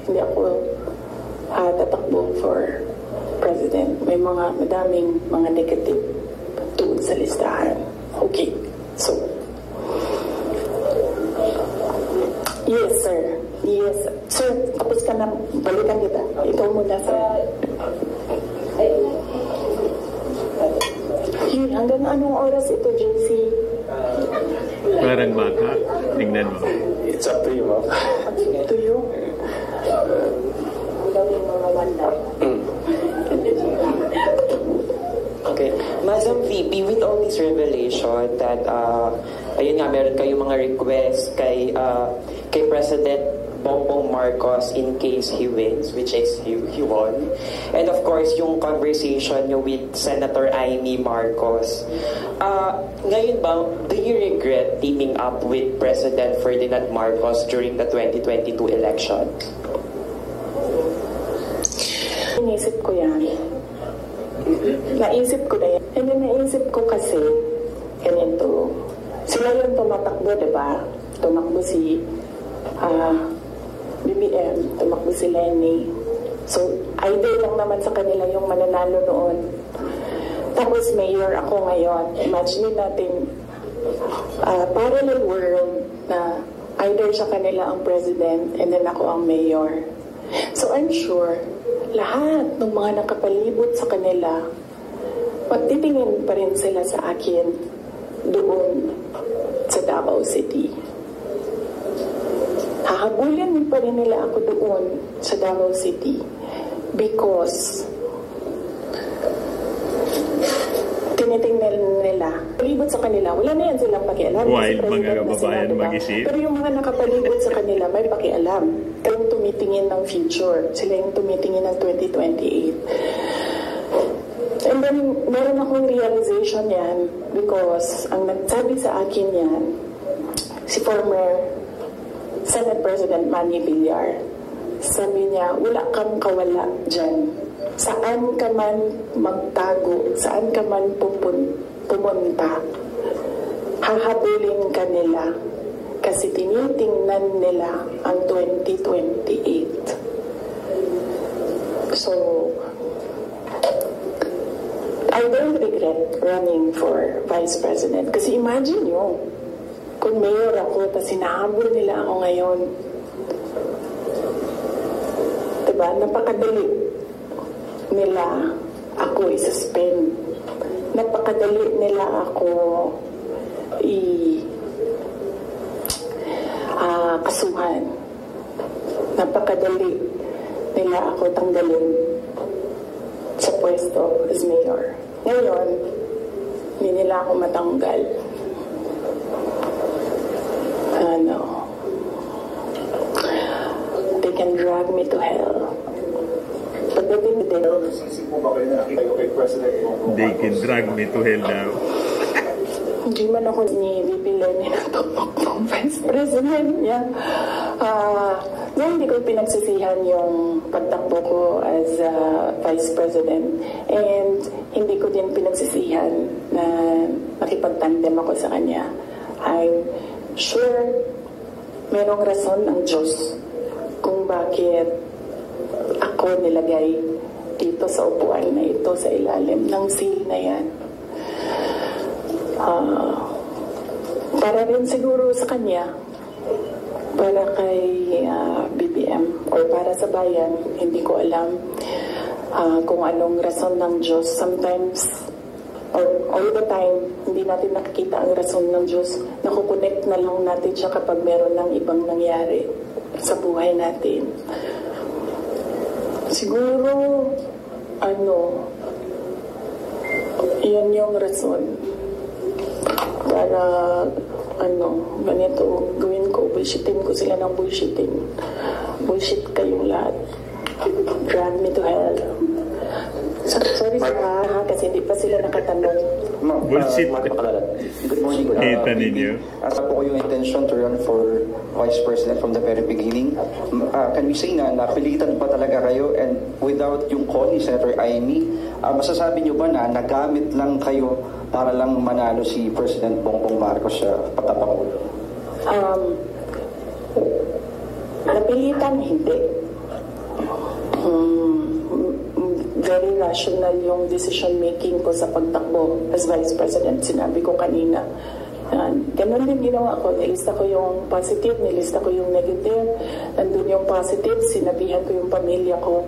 hindi ako tatakbo for president. May madaming mga negative tungkol sa listahan. Okay. So, yes, sir. Yes. Sir, tapos ka na. Balikan kita. Ikaw muna, sir. Hanggang anong oras ito, JC? Parang bata. Tingnan mo. It's up to you, ma'am. Up to you? Gawin mga wanda. Okay. Madam VP, with all this revelation that, ayun nga, meron kayong mga requests kay President Bongbong Marcos in case he wins, which is he won. And of course, yung conversation nyo with Senator Amy Marcos. Ngayon ba, do you regret teaming up with President Ferdinand Marcos during the 2022 election? Inisip ko yan. Naisip ko na yan. And then naisip ko kasi, ganito, sila yung tumatakbo, diba? Tumakbo si BBM, tumakbo si Lenny. So, idea lang naman sa kanila yung mananalo noon. Tapos mayor ako ngayon. Imagine natin, parallel world na either sa kanila ang president and then ako ang mayor. So, I'm sure, lahat ng mga nakapalibot sa kanila, magtitingin pa rin sila sa akin doon sa Davao City. Hahabulin pa rin nila ako doon sa Davao City because tinitingnan nila, palibot sa kanila, wala na yan silang pakialam. Wild mga kababayan mag-isip. Pero yung mga nakapalibot sa kanila, may pakialam. Sila yung tumitingin ng future. Sila yung tumitingin ng 2028. And then, meron akong realization yan because ang nagsabi sa akin yan, si former Senate President Manny Villar. Sabi niya, wala kang kawala dyan. Saan ka man magtago, saan ka man pumunta, hahabulin ka nila kasi tinitingnan nila ang 2028. So, I don't regret running for Vice President kasi imagine nyo, kung mayor ako, tapos hinahabol nila ako ngayon. Diba? Napakadali nila ako i-suspend. Napakadali nila ako kasuhan. Napakadali nila ako tanggalin sa pwesto as mayor. Ngayon, hindi nila ako matanggal. They can drag me to hell. Pagdating din, They can drag me to hell now. hindi man ako ni VP Lenny na tumakbong Vice President niya. Hindi ko pinagsisihan yung pagtakbo ko as Vice President. And hindi ko din pinagsisihan na nakipagtandem ako sa kanya. I'm sure merong rason ang Diyos kung bakit ako nilagay dito sa upuan na ito sa ilalim ng seal na yan. Para rin siguro sa kanya, para kay BBM or para sa bayan, hindi ko alam kung anong rason ng Diyos. Sometimes, or all the time, hindi natin nakikita ang rason ng Diyos. Nakukonect na lang natin siya kapag meron ng ibang nangyari sa buhay natin. Siguro, yun yung rason. Para, ganito, gawin ko, bullshitin ko sila ng bullshitin. Bullshit kayong lahat. Drag me to hell. Sorry kasi hindi pa sila nakatanong. Bullshit. Good morning. Kita ninyo. Asa po ko yung intention to run for Vice President from the very beginning. Can we say na napilitan pa talaga kayo, and without yung call ni Senator Amy, masasabi nyo ba na nagamit lang kayo para lang manalo si President Bongbong Marcos sa pagkapangulo? Napilitan, hindi. Very rational yung decision making ko sa pagtakbo as Vice President. Sinabi ko kanina. Ganun din ginawa ko. Nilista ko yung positive, nilista ko yung negative. Nandun yung positive, sinabihan ko yung pamilya ko,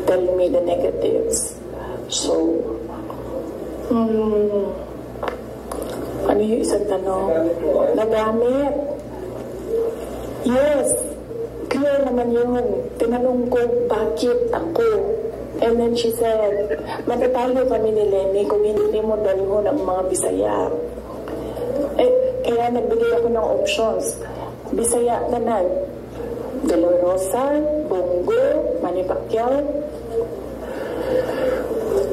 telling me the negatives. So, ano yung isang tanong? Nagamit. Yes. Clear naman yun. Tinanong ko, bakit ako? And then she said, matatalo kami ni Lenny kung hindi mo dalho ng mga Bisaya. Kaya nagbigay ako ng options. Bisaya tanan. De La Rosa, Bongo, Manny Pacquiao.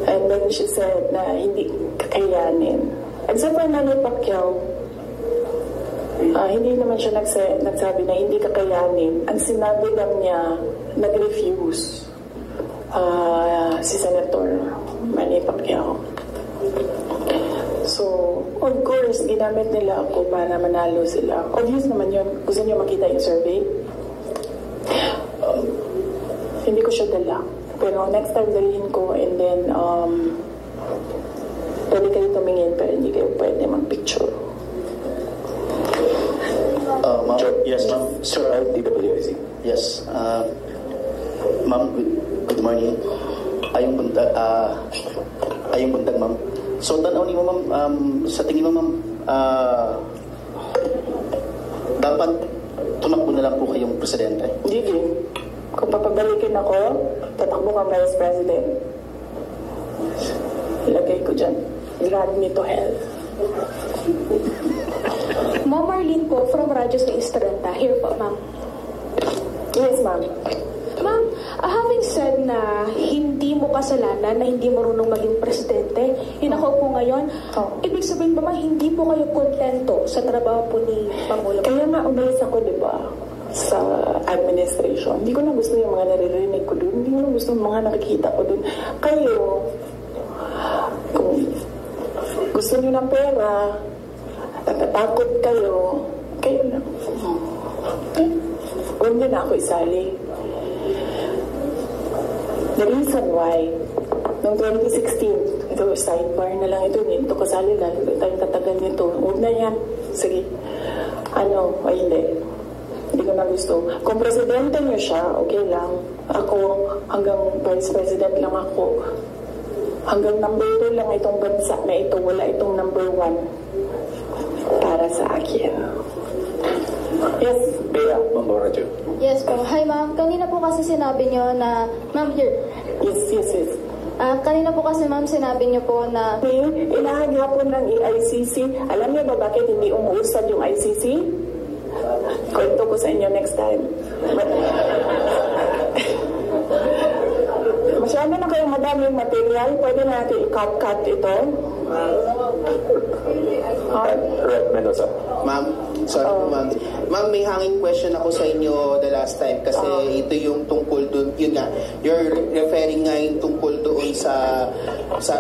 And then she said na hindi kakayanin. Except for Manny Pacquiao, hindi naman siya nagsabi na hindi kakayanin. Ang sinabi lang niya, nag-refuse si Senator Manny Pacquiao. So, of course, ginamit nila ako para manalo sila. Obvious naman yun. Gusto niyo makita yung survey? Hindi ko siya dala. Pero next time dalhin ko, and then pwede kayo tumingin pero hindi kayo pwede mag-picture. Yes, ma'am. Sir, DWIC. Yes. Ma'am, good morning. Ayong buntag, ma'am. So, tanaw niyo, ma'am, sa tingin mo, ma'am, dapat tumakbo na lang po kayong presidente? Hindi. Kung papabalikin ako, tatakbo kang Vice President. Ilagay ko dyan. Drag me to hell. Ma'am Marlene po, from Radyo sa Estrella. Here po, ma'am. Yes, ma'am. Ma'am, having said na hindi mo kasalanan na hindi marunong maging presidente, yun ako po ngayon, ibig sabihin ba hindi po kayo kontento sa trabaho po ni Pangulo? Kaya nga umalis ako, di ba, sa administration. Hindi ko na gusto yung mga naririnig ko doon. Hindi ko na gusto yung mga nakikita ko doon. Kayo, kung gusto nyo ng pera, natatakot kayo, kayo na. Huwag nyo na ako isali. The reason why, noong 2016, ito, sidebar na lang ito, nito kasali na, tayong tatagal nito. Huwag na yan. Sige. Ay hindi. Hindi ko na gusto. Kung presidente nyo siya, okay lang. Ako, hanggang vice president lang ako. Hanggang number 2 lang itong bansa na ito. Wala itong number 1 para sa akin. Yes, Bea, Mamborajo. Yes po. Hi ma'am, kanina po kasi sinabi nyo na, ma'am here. Yes. Kanina po kasi ma'am sinabi nyo po na inahagapon ng ICC. Alam niyo ba bakit hindi umuusad yung ICC? Kwento ko sa inyo next time. Masyado na kayong madaming material. Pwede natin i-cut ito. Red Mendoza. Ma'am, sorry ma'am. Ma'am, may hanging question ako sa inyo the last time kasi ito yung tungkol doon, yun nga, you're referring nga yung tungkol doon sa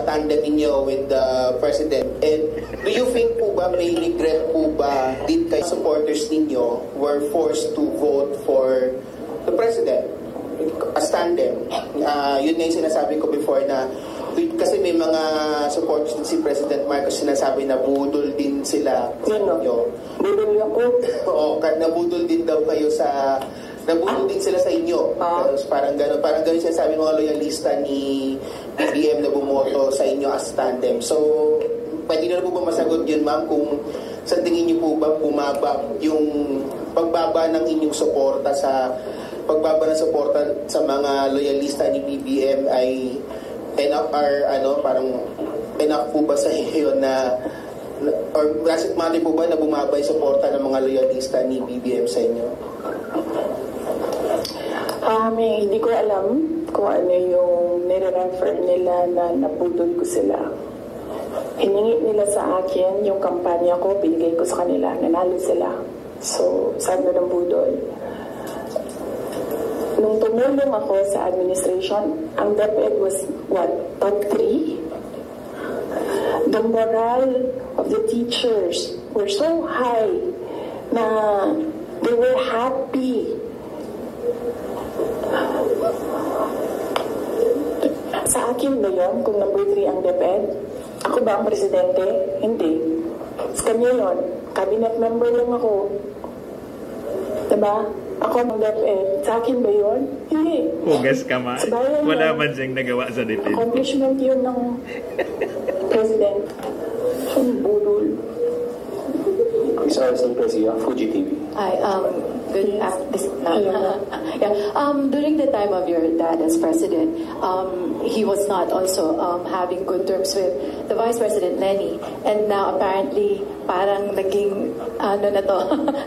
tandem ninyo with the President. And do you think po ba, may regret po ba, did kayo supporters ninyo were forced to vote for the President as tandem? Yun nga yung sinasabi ko before na Kasi may mga supporters din si President Marcos sinasabi na budol din sila sa inyo. Budol ako? Oo, nabudol din daw kayo sa... Nabudol din sila sa inyo. Parang gano'n siya sabi mga loyalista ni BBM na bumoto sa inyo as tandem. So, pwede na po ba masagot yun, ma'am, kung sa tingin niyo po ba bumaba yung pagbaba ng inyong suporta sa mga loyalista ni BBM ay enough po ba sa iyo na or does it matter po ba na bumaba yung suporta ng mga loyalista ni BBM sa inyo? Hindi ko alam kung ano yung nire-refer nila na napudol ko sila. Hiningi nila sa akin yung kampanya ko, binigay ko sa kanila, nanalo sila. So, saan na ng budol? Nung tumulong ako sa administration, ang DepEd was, top 3? The morale of the teachers were so high na they were happy. Sa akin ba yun, kung number 3 ang DepEd? Ako ba ang presidente? Hindi. Sa kanya yun. Cabinet member lang ako. Diba? Ako ang DepEd. Sa akin ba yun? Hindi. Hugas ka man. Wala man siyang nagawa sa DepEd. Accomplishment yun ng president. Budol. Isara San Presidio, Fuji TV. Hi, good afternoon. During the time of your dad as president, he was not also having good terms with the Vice President Lenny, and now apparently parang naging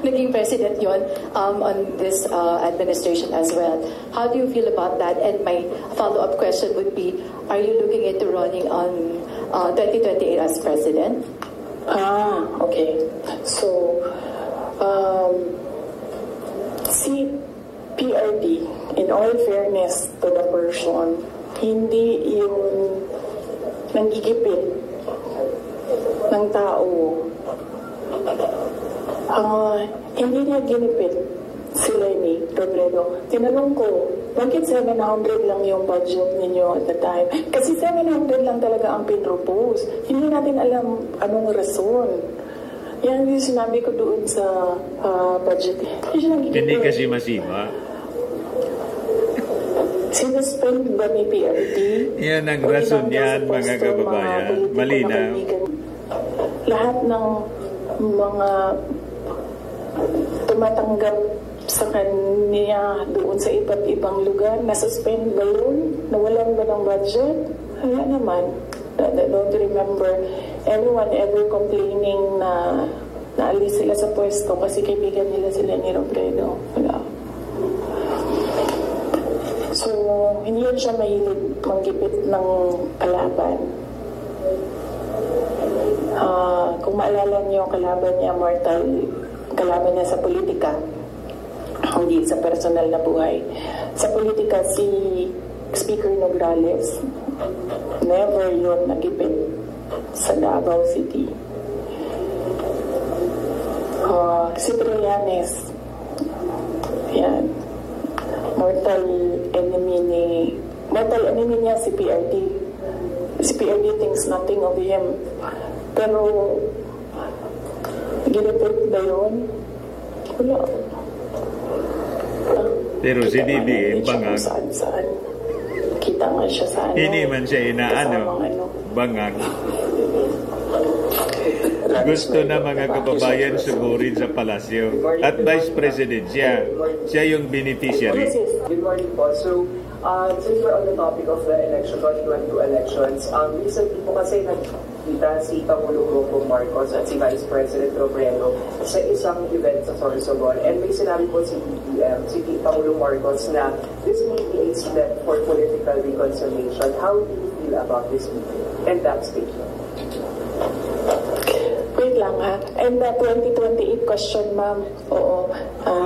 naging president yon on this administration as well. How do you feel about that? And my follow-up question would be, are you looking into running on 2028 as president? Okay. So, si PRD, in all fairness to the person, hindi yun nanggigipit ng tao. Hindi niya ginipit si Lenny Robredo. Tinanong ko, bakit 700 lang yung budget ninyo at the time? Kasi 700 lang talaga ang pinropose. Hindi natin alam anong rason. Yan yung sinabi ko doon sa budget. Hindi kasi masiba. Sinuspend ba ni PRD? Yan ang rason yan, mga kababayan. Malinaw. Lahat ng mga tumatanggap sa kanya doon sa iba't ibang lugar, nasuspend ba yun? Nawalan ba ng budget? Wala naman. I don't remember anyone ever complaining na naalis sila sa pwesto kasi kaibigan nila sila ni Robredo. Wala. So, hindi yun siya mahilig manggipit ng kalaban. Kung maalala niyo, kalaban niya, mortal, kalaban niya sa politika. Hindi sa personal na buhay. Sa politika, si Speaker Nograles, never yun nagipit sa Davao City. Si Trillanes, yan, mortal enemy niya si PRD. Si PRD thinks nothing of him. Pero ginipit ba yun? Wala. Pero si BBM, bangag. Saan. Kita nga siya sa ano. Hindi man siya bangag. Gusto na mga kababayan sugurin sa palasyo. At Vice President siya. Siya yung beneficiary. Good morning po. So, since we're on the topic of the election, 2022 elections, recently po kasi nagkita si Pangulong Bongbong Marcos at si Vice President Robredo sa isang event sa Sorsogon. And may sinabi po si BBM, si Pangulong Marcos na this may be a step for political reconciliation. How do you feel about this meeting and that statement? Wait lang ha. And the 2028 question, ma'am. Oo.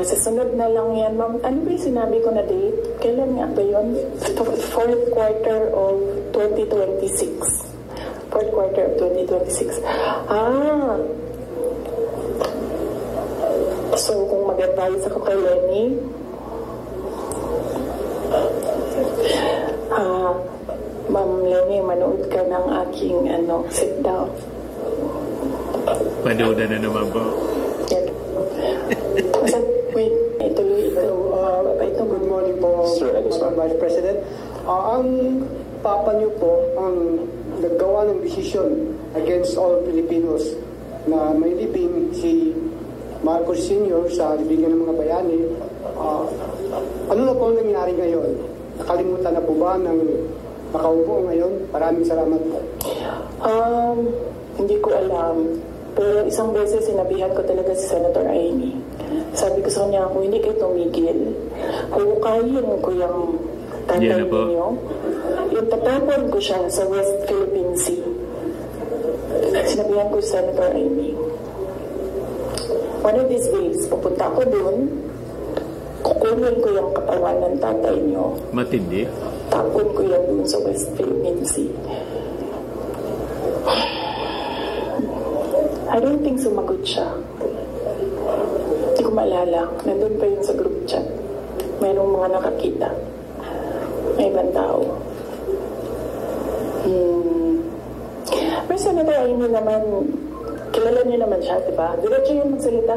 Sa sunod na lang yan, ma'am. Ano ba yung sinabi ko na date? Kailan nga ba yun? Fourth quarter of 2026. Fourth quarter of 2026. So, kung mag-advise ako kay Lenny, Ma'am Lenny, manood ka ng aking sit down. Panood na naman po. Wait, ituloy ito. Good morning po, Sir Vice President. Ang papa niyo po ang naggawa ng desisyon against all Filipinos na may libing si Marcos Sr. sa libingan ng mga bayani. Ano na po ang nangyari ngayon? Nakalimutan na po ba ng nakaupo ngayon? Maraming salamat po. Hindi ko alam. Pero isang beses sinabihan ko talaga si Senator Amy. Sabi ko sa kanya, kung hindi kayo tumigil, hukayin ko yung tatay ninyo. Yung tatapon ko siya sa West Philippine Sea. Sinabihan ko si Senator Amy. One of these days, pupunta ako dun, kukunin ko yung katawan ng tatay niyo. Matindi. Tapon ko yan dun sa West Philippine Sea. I don't think sumagot siya. Hindi ko maalala. Nandun pa yun sa group chat. Mayroong mga nakakita. May ibang tao. Pero Senator Amy naman, kilala niyo naman siya, diba? Diretso yun magsalita.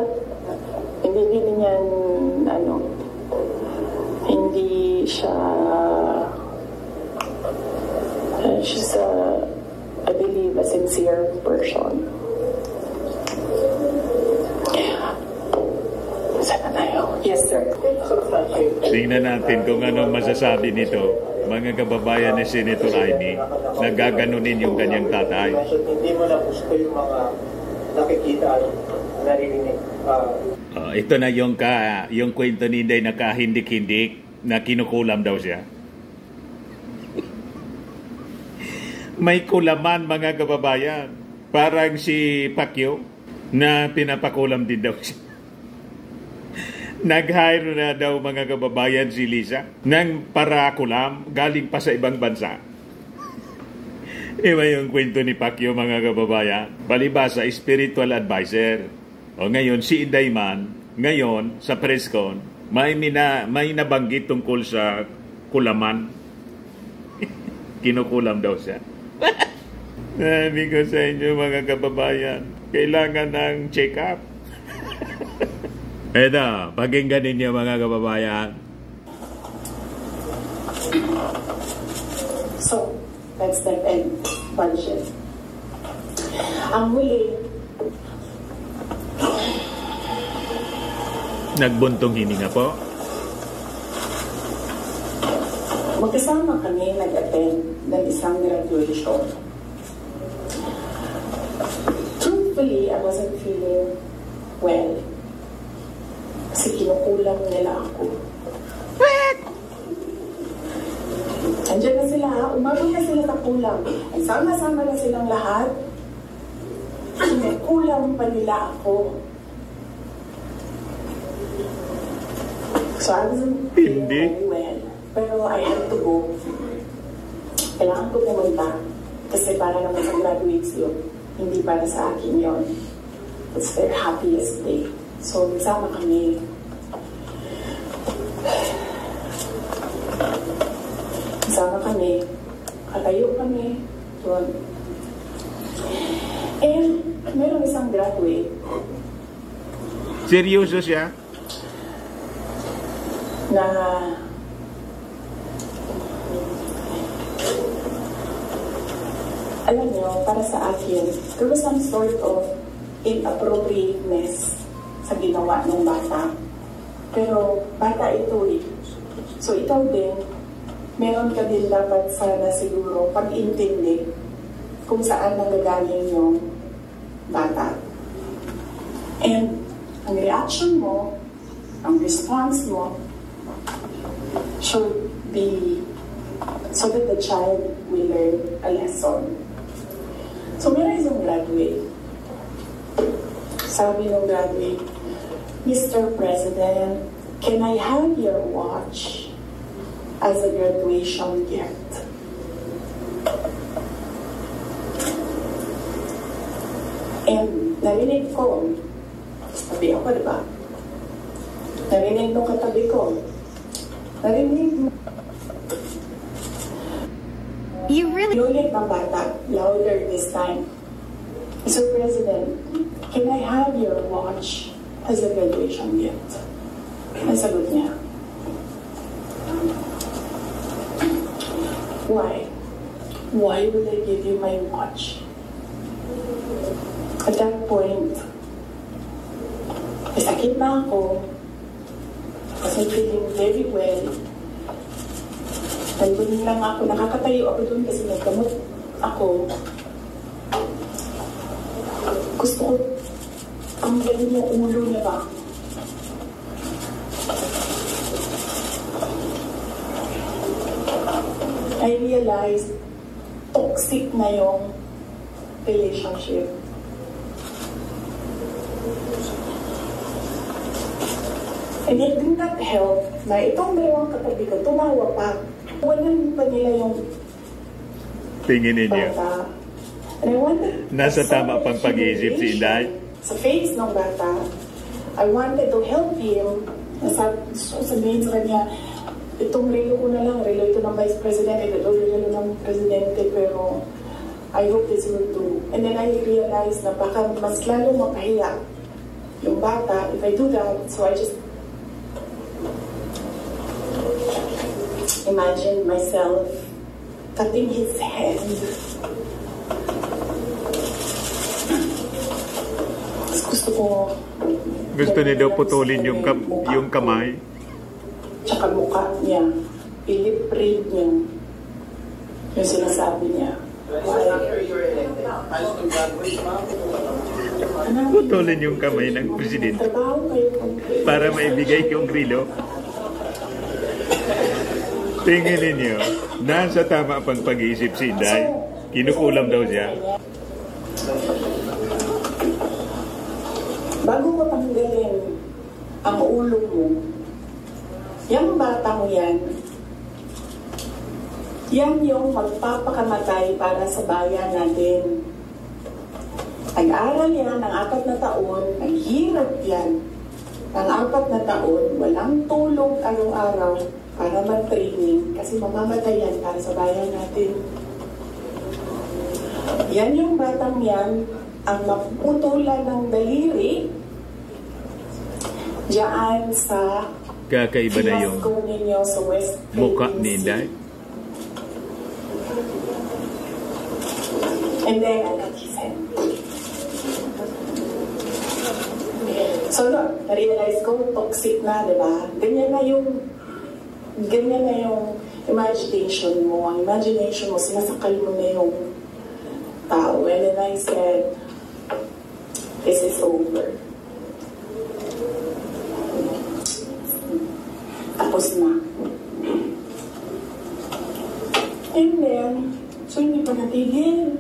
Hindi niyan, hindi siya, she's I believe, a sincere person. Sana tayo. Yes, sir. Tingnan natin kung ano masasabi nito, mga kababayan ni Senator Amy, na gaganunin yung kanyang tatay. Hindi mo na gusto yung mga nakikita at naririnig. Ito na yung kwento ni Inday na kahindik-hindik na kinukulam daw siya. May kulaman, mga kababayan. Parang si Pacquiao na pinapakulam din daw siya. Nag-hire na daw, mga kababayan, si Lisa ng parakulam galing pa sa ibang bansa. Iba yung kwento ni Pacquiao, mga kababayan. Palibasa, spiritual advisor. O ngayon, si Inday man, ngayon, sa press con, may nabanggit tungkol sa kulaman. Kinukulam daw siya. Sabi ko sa inyo, mga kababayan, kailangan ng check-up. Eto, pakinggan ninyo, mga kababayan. So, that's the end budget. Ang huli, nagbuntong hininga po. magkasama kami nag-attend ng isang graduation. Truthfully, I wasn't feeling well. Kasi kinukulang nila ako. What? Andiyan na sila, umabot na sila sa kulang. Ay sama-sama na silang lahat. Kinukulang pa nila ako. So I wasn't feeling very well. Pero I had to go. Kailangan ko pumunta. Kasi para naman sa graduates yun. Hindi para sa akin yun. It's their happiest day. So, nagsama kami. Nagsama kami. Katayo kami. Yun. And, meron isang graduate. Seryoso siya? Na alam niyo, para sa akin, there was some sort of inappropriateness sa ginawa ng bata. Pero bata ito eh. So ikaw din, meron ka din dapat sana siguro pag-intindi kung saan nanggagaling yung bata. And ang reaction mo, ang response mo, should be so that the child will learn a lesson. So meron isang graduate. Sabi ng graduate, Mr. President, can I have your watch as a graduation gift? And narinig ko, sabi ako, diba? Narinig nung katabi ko. Narinig mo. You really... Ulit ng bata, louder this time. Mr. President, can I have your watch as a graduation gift? Nasagot niya. Why? Why would I give you my watch? At that point, sakit na ako. Kasi feeling very well. Nandun lang ako, nakakatayo ako dun kasi nagkamot ako. Gusto ko, ang galing yung ulo niya ba? I realized toxic na yung relationship. And it did not help na itong dalawang katabi ko, tumawa pa. Walang pa nila yung tingin ninyo. bata. And I wanted Nasa tama pang pag-iisip si Inday. sa face ng bata, I wanted to help him. Sabihin sa kanya, itong relo ko na lang, relo ito ng Vice President, ito relo ng Presidente, pero I hope this will do. And then I realized na baka mas lalo mapahiya yung bata if I do that. So I just imagine myself cutting his head. Gusto niya daw putulin yung kamay. Tsaka mukha niya. Pilip-read niya. Yung sinasabi niya. Putulin yung kamay ng presidente para maibigay yung relo. Tingin ninyo, nasa tama pang pag-iisip si Inday. Kinukulam daw siya. Bago mo tanggalin ang ulo mo, yung batang yan yung magpapakamatay para sa bayan natin. Nag-aral yan ng 4 na taon, naghirap yan ng 4 na taon, walang tulog araw-araw para mag-training kasi mamamatay yan para sa bayan natin. Yan yung batang yan ang maputulan ng daliri diyan sa kakaiba na yung ninyo sa West mukha ni Inday. And then, he said, so, na-realize ko, toxic na, di ba? Ganyan na yung imagination mo. Ang imagination mo, sinasakal mo na yung tao. And then I said, this is over. Tapos na. And then, so hindi pa natigil.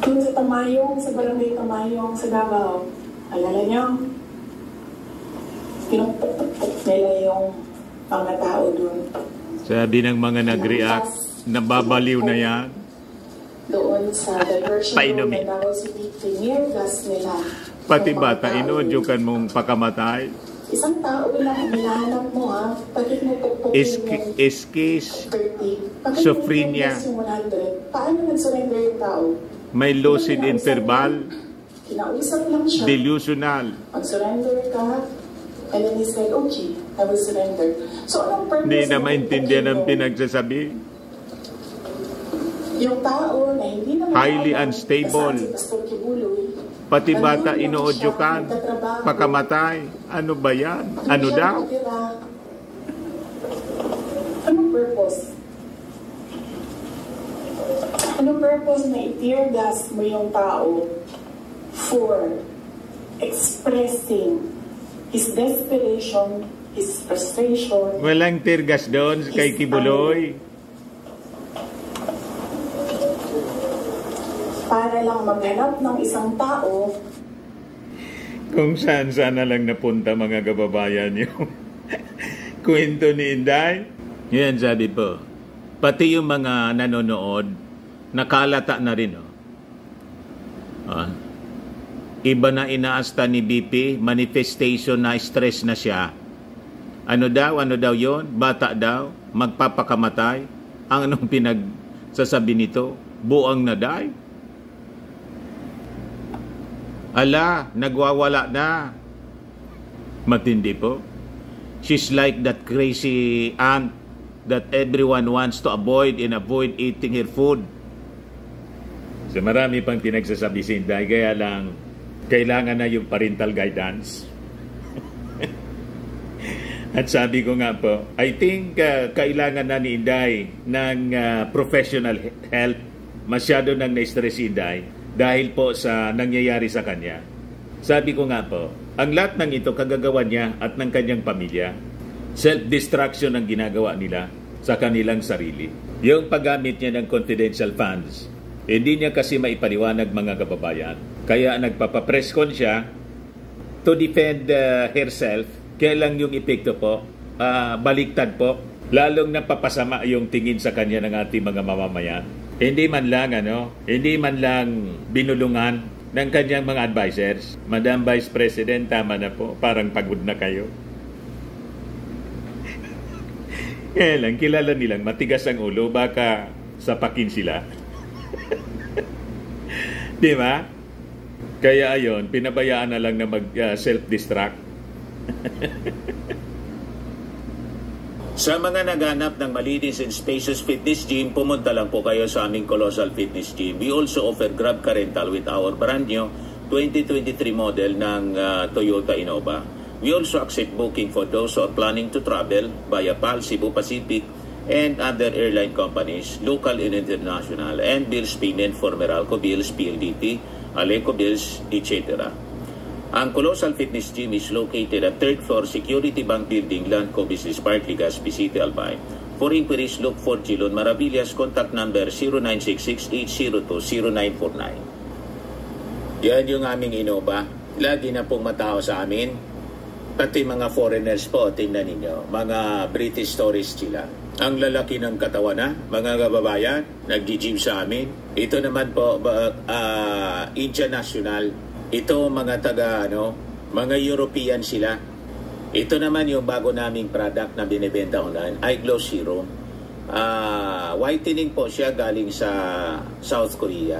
Doon sa Tamayong, sa barangay Tamayong, sa Davao, alala niyo, pinupuk-puk nila yung mga tao doon. Sabi ng mga nag-react, nababaliw na yan. Doon sa diversion room na Davao City, tinirgas nila. Pati bata, inuudyukan mong pakamatay. Isang tao lang, hinahanap mo ha, bakit mo pukpukin yung Eskis, 30? sofrenia, paano nag-surrender yung tao? may lucid interval, Kinausap lang siya. delusional. Mag-surrender ka, and then he said, okay, I will surrender. So, anong purpose? Hindi na maintindihan ang pinagsasabi. Yung tao na hindi naman Highly unstable. Pati bata inuudyukan, pakamatay. Ano ba yan? Ano daw? Anong purpose? Anong purpose na i-tear gas mo yung tao for expressing his desperation, his frustration? Walang tirgas doon kay Kibuloy. Para lang maghanap ng isang tao Kung saan-saan na lang napunta mga kababayan yung kwento ni Inday. Yan sabi po. Pati yung mga nanonood, nakalata na rin. Iba na inaasta ni BP, manifestation na stress na siya. Ano daw yon? Bata daw, magpapakamatay. Ang anong pinagsasabi nito? Buang na day. Ala, nagwawala na. Matindi po. She's like that crazy aunt that everyone wants to avoid eating her food. So marami pang pinagsasabi si Inday, kaya lang kailangan na yung parental guidance. At sabi ko nga po, I think kailangan na ni Inday ng professional help. Masyado nang na-stress si Inday dahil po sa nangyayari sa kanya. Sabi ko nga po, ang lahat ng ito kagagawa niya at ng kanyang pamilya. Self-destruction ang ginagawa nila sa kanilang sarili. Yung paggamit niya ng confidential funds, hindi niya kasi maipaliwanag mga kababayan. Kaya nagpapapress con siya to defend herself. Kaya lang yung epekto po, baliktad po. Lalong napapasama yung tingin sa kanya ng ating mga mamamayan. Hindi man lang binulungan ng kanyang mga advisors. Madam Vice President, tama na po. Parang pagod na kayo. Kaya lang, kilala nilang matigas ang ulo, baka sapakin sila. Di ba? Kaya ayon, pinabayaan na lang na mag-self-destruct. Sa mga naghanap ng malinis and spacious fitness gym, pumunta lang po kayo sa aming Colossal Fitness Gym. We also offer Grab Car Rental with our brand new 2023 model ng Toyota Innova. We also accept booking for those who are planning to travel via PAL, Cebu Pacific, and other airline companies, local and international, and bills payment for Meralco Bills, PLDT, Aleco Bills, etc. Ang Colossal Fitness Gym is located at 3rd floor Security Bank Building, Landco Business Park, Legazpi City, Albay. For inquiries, look for Chilon Maravillas. Contact number 0966-802-0949. Yan yung aming Innova. Lagi na pong matao sa amin. Pati mga foreigners po, tingnan ninyo. Mga British tourists sila. Ang lalaki ng katawan na, mga kababayan, nag-gym sa amin. Ito naman po, Indian National. Ito mga mga European sila. Ito naman yung bago naming product na binibenta online, iGlow Serum. Whitening po siya galing sa South Korea.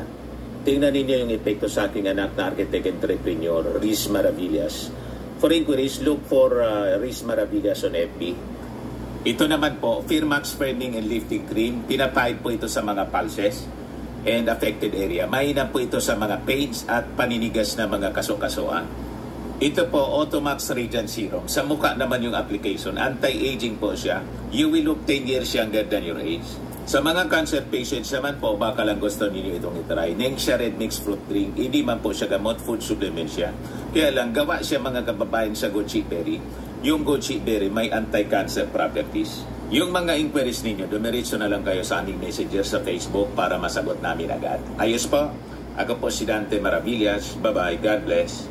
Tingnan ninyo yung epekto sa aking anak na architect entrepreneur, Riz Maravillas. For inquiries, look for Riz Maravillas on FB. Ito naman po, Firmax Firming and Lifting Cream. Pinapahid po ito sa mga pulses and affected area. Mainam po ito sa mga pains at paninigas na mga kaso-kasuan. Ito po, Automax Radiant Serum. Sa mukha naman yung application. Anti-aging po siya. You will look 10 years younger than your age. Sa mga cancer patients naman po, baka lang gusto ninyo itong itry. Nengxia Red Mixed Fruit Drink. Hindi man po siya gamot, food supplement siya. Kaya lang, gawa siya mga kababayan sa goji berry. Yung goji berry may anti-cancer properties. Yung mga inquiries ninyo, dumiretso na lang kayo sa aming messenger sa Facebook para masagot namin agad. Ayos po. Ako po si Dante Maravillas. Bye-bye. God bless.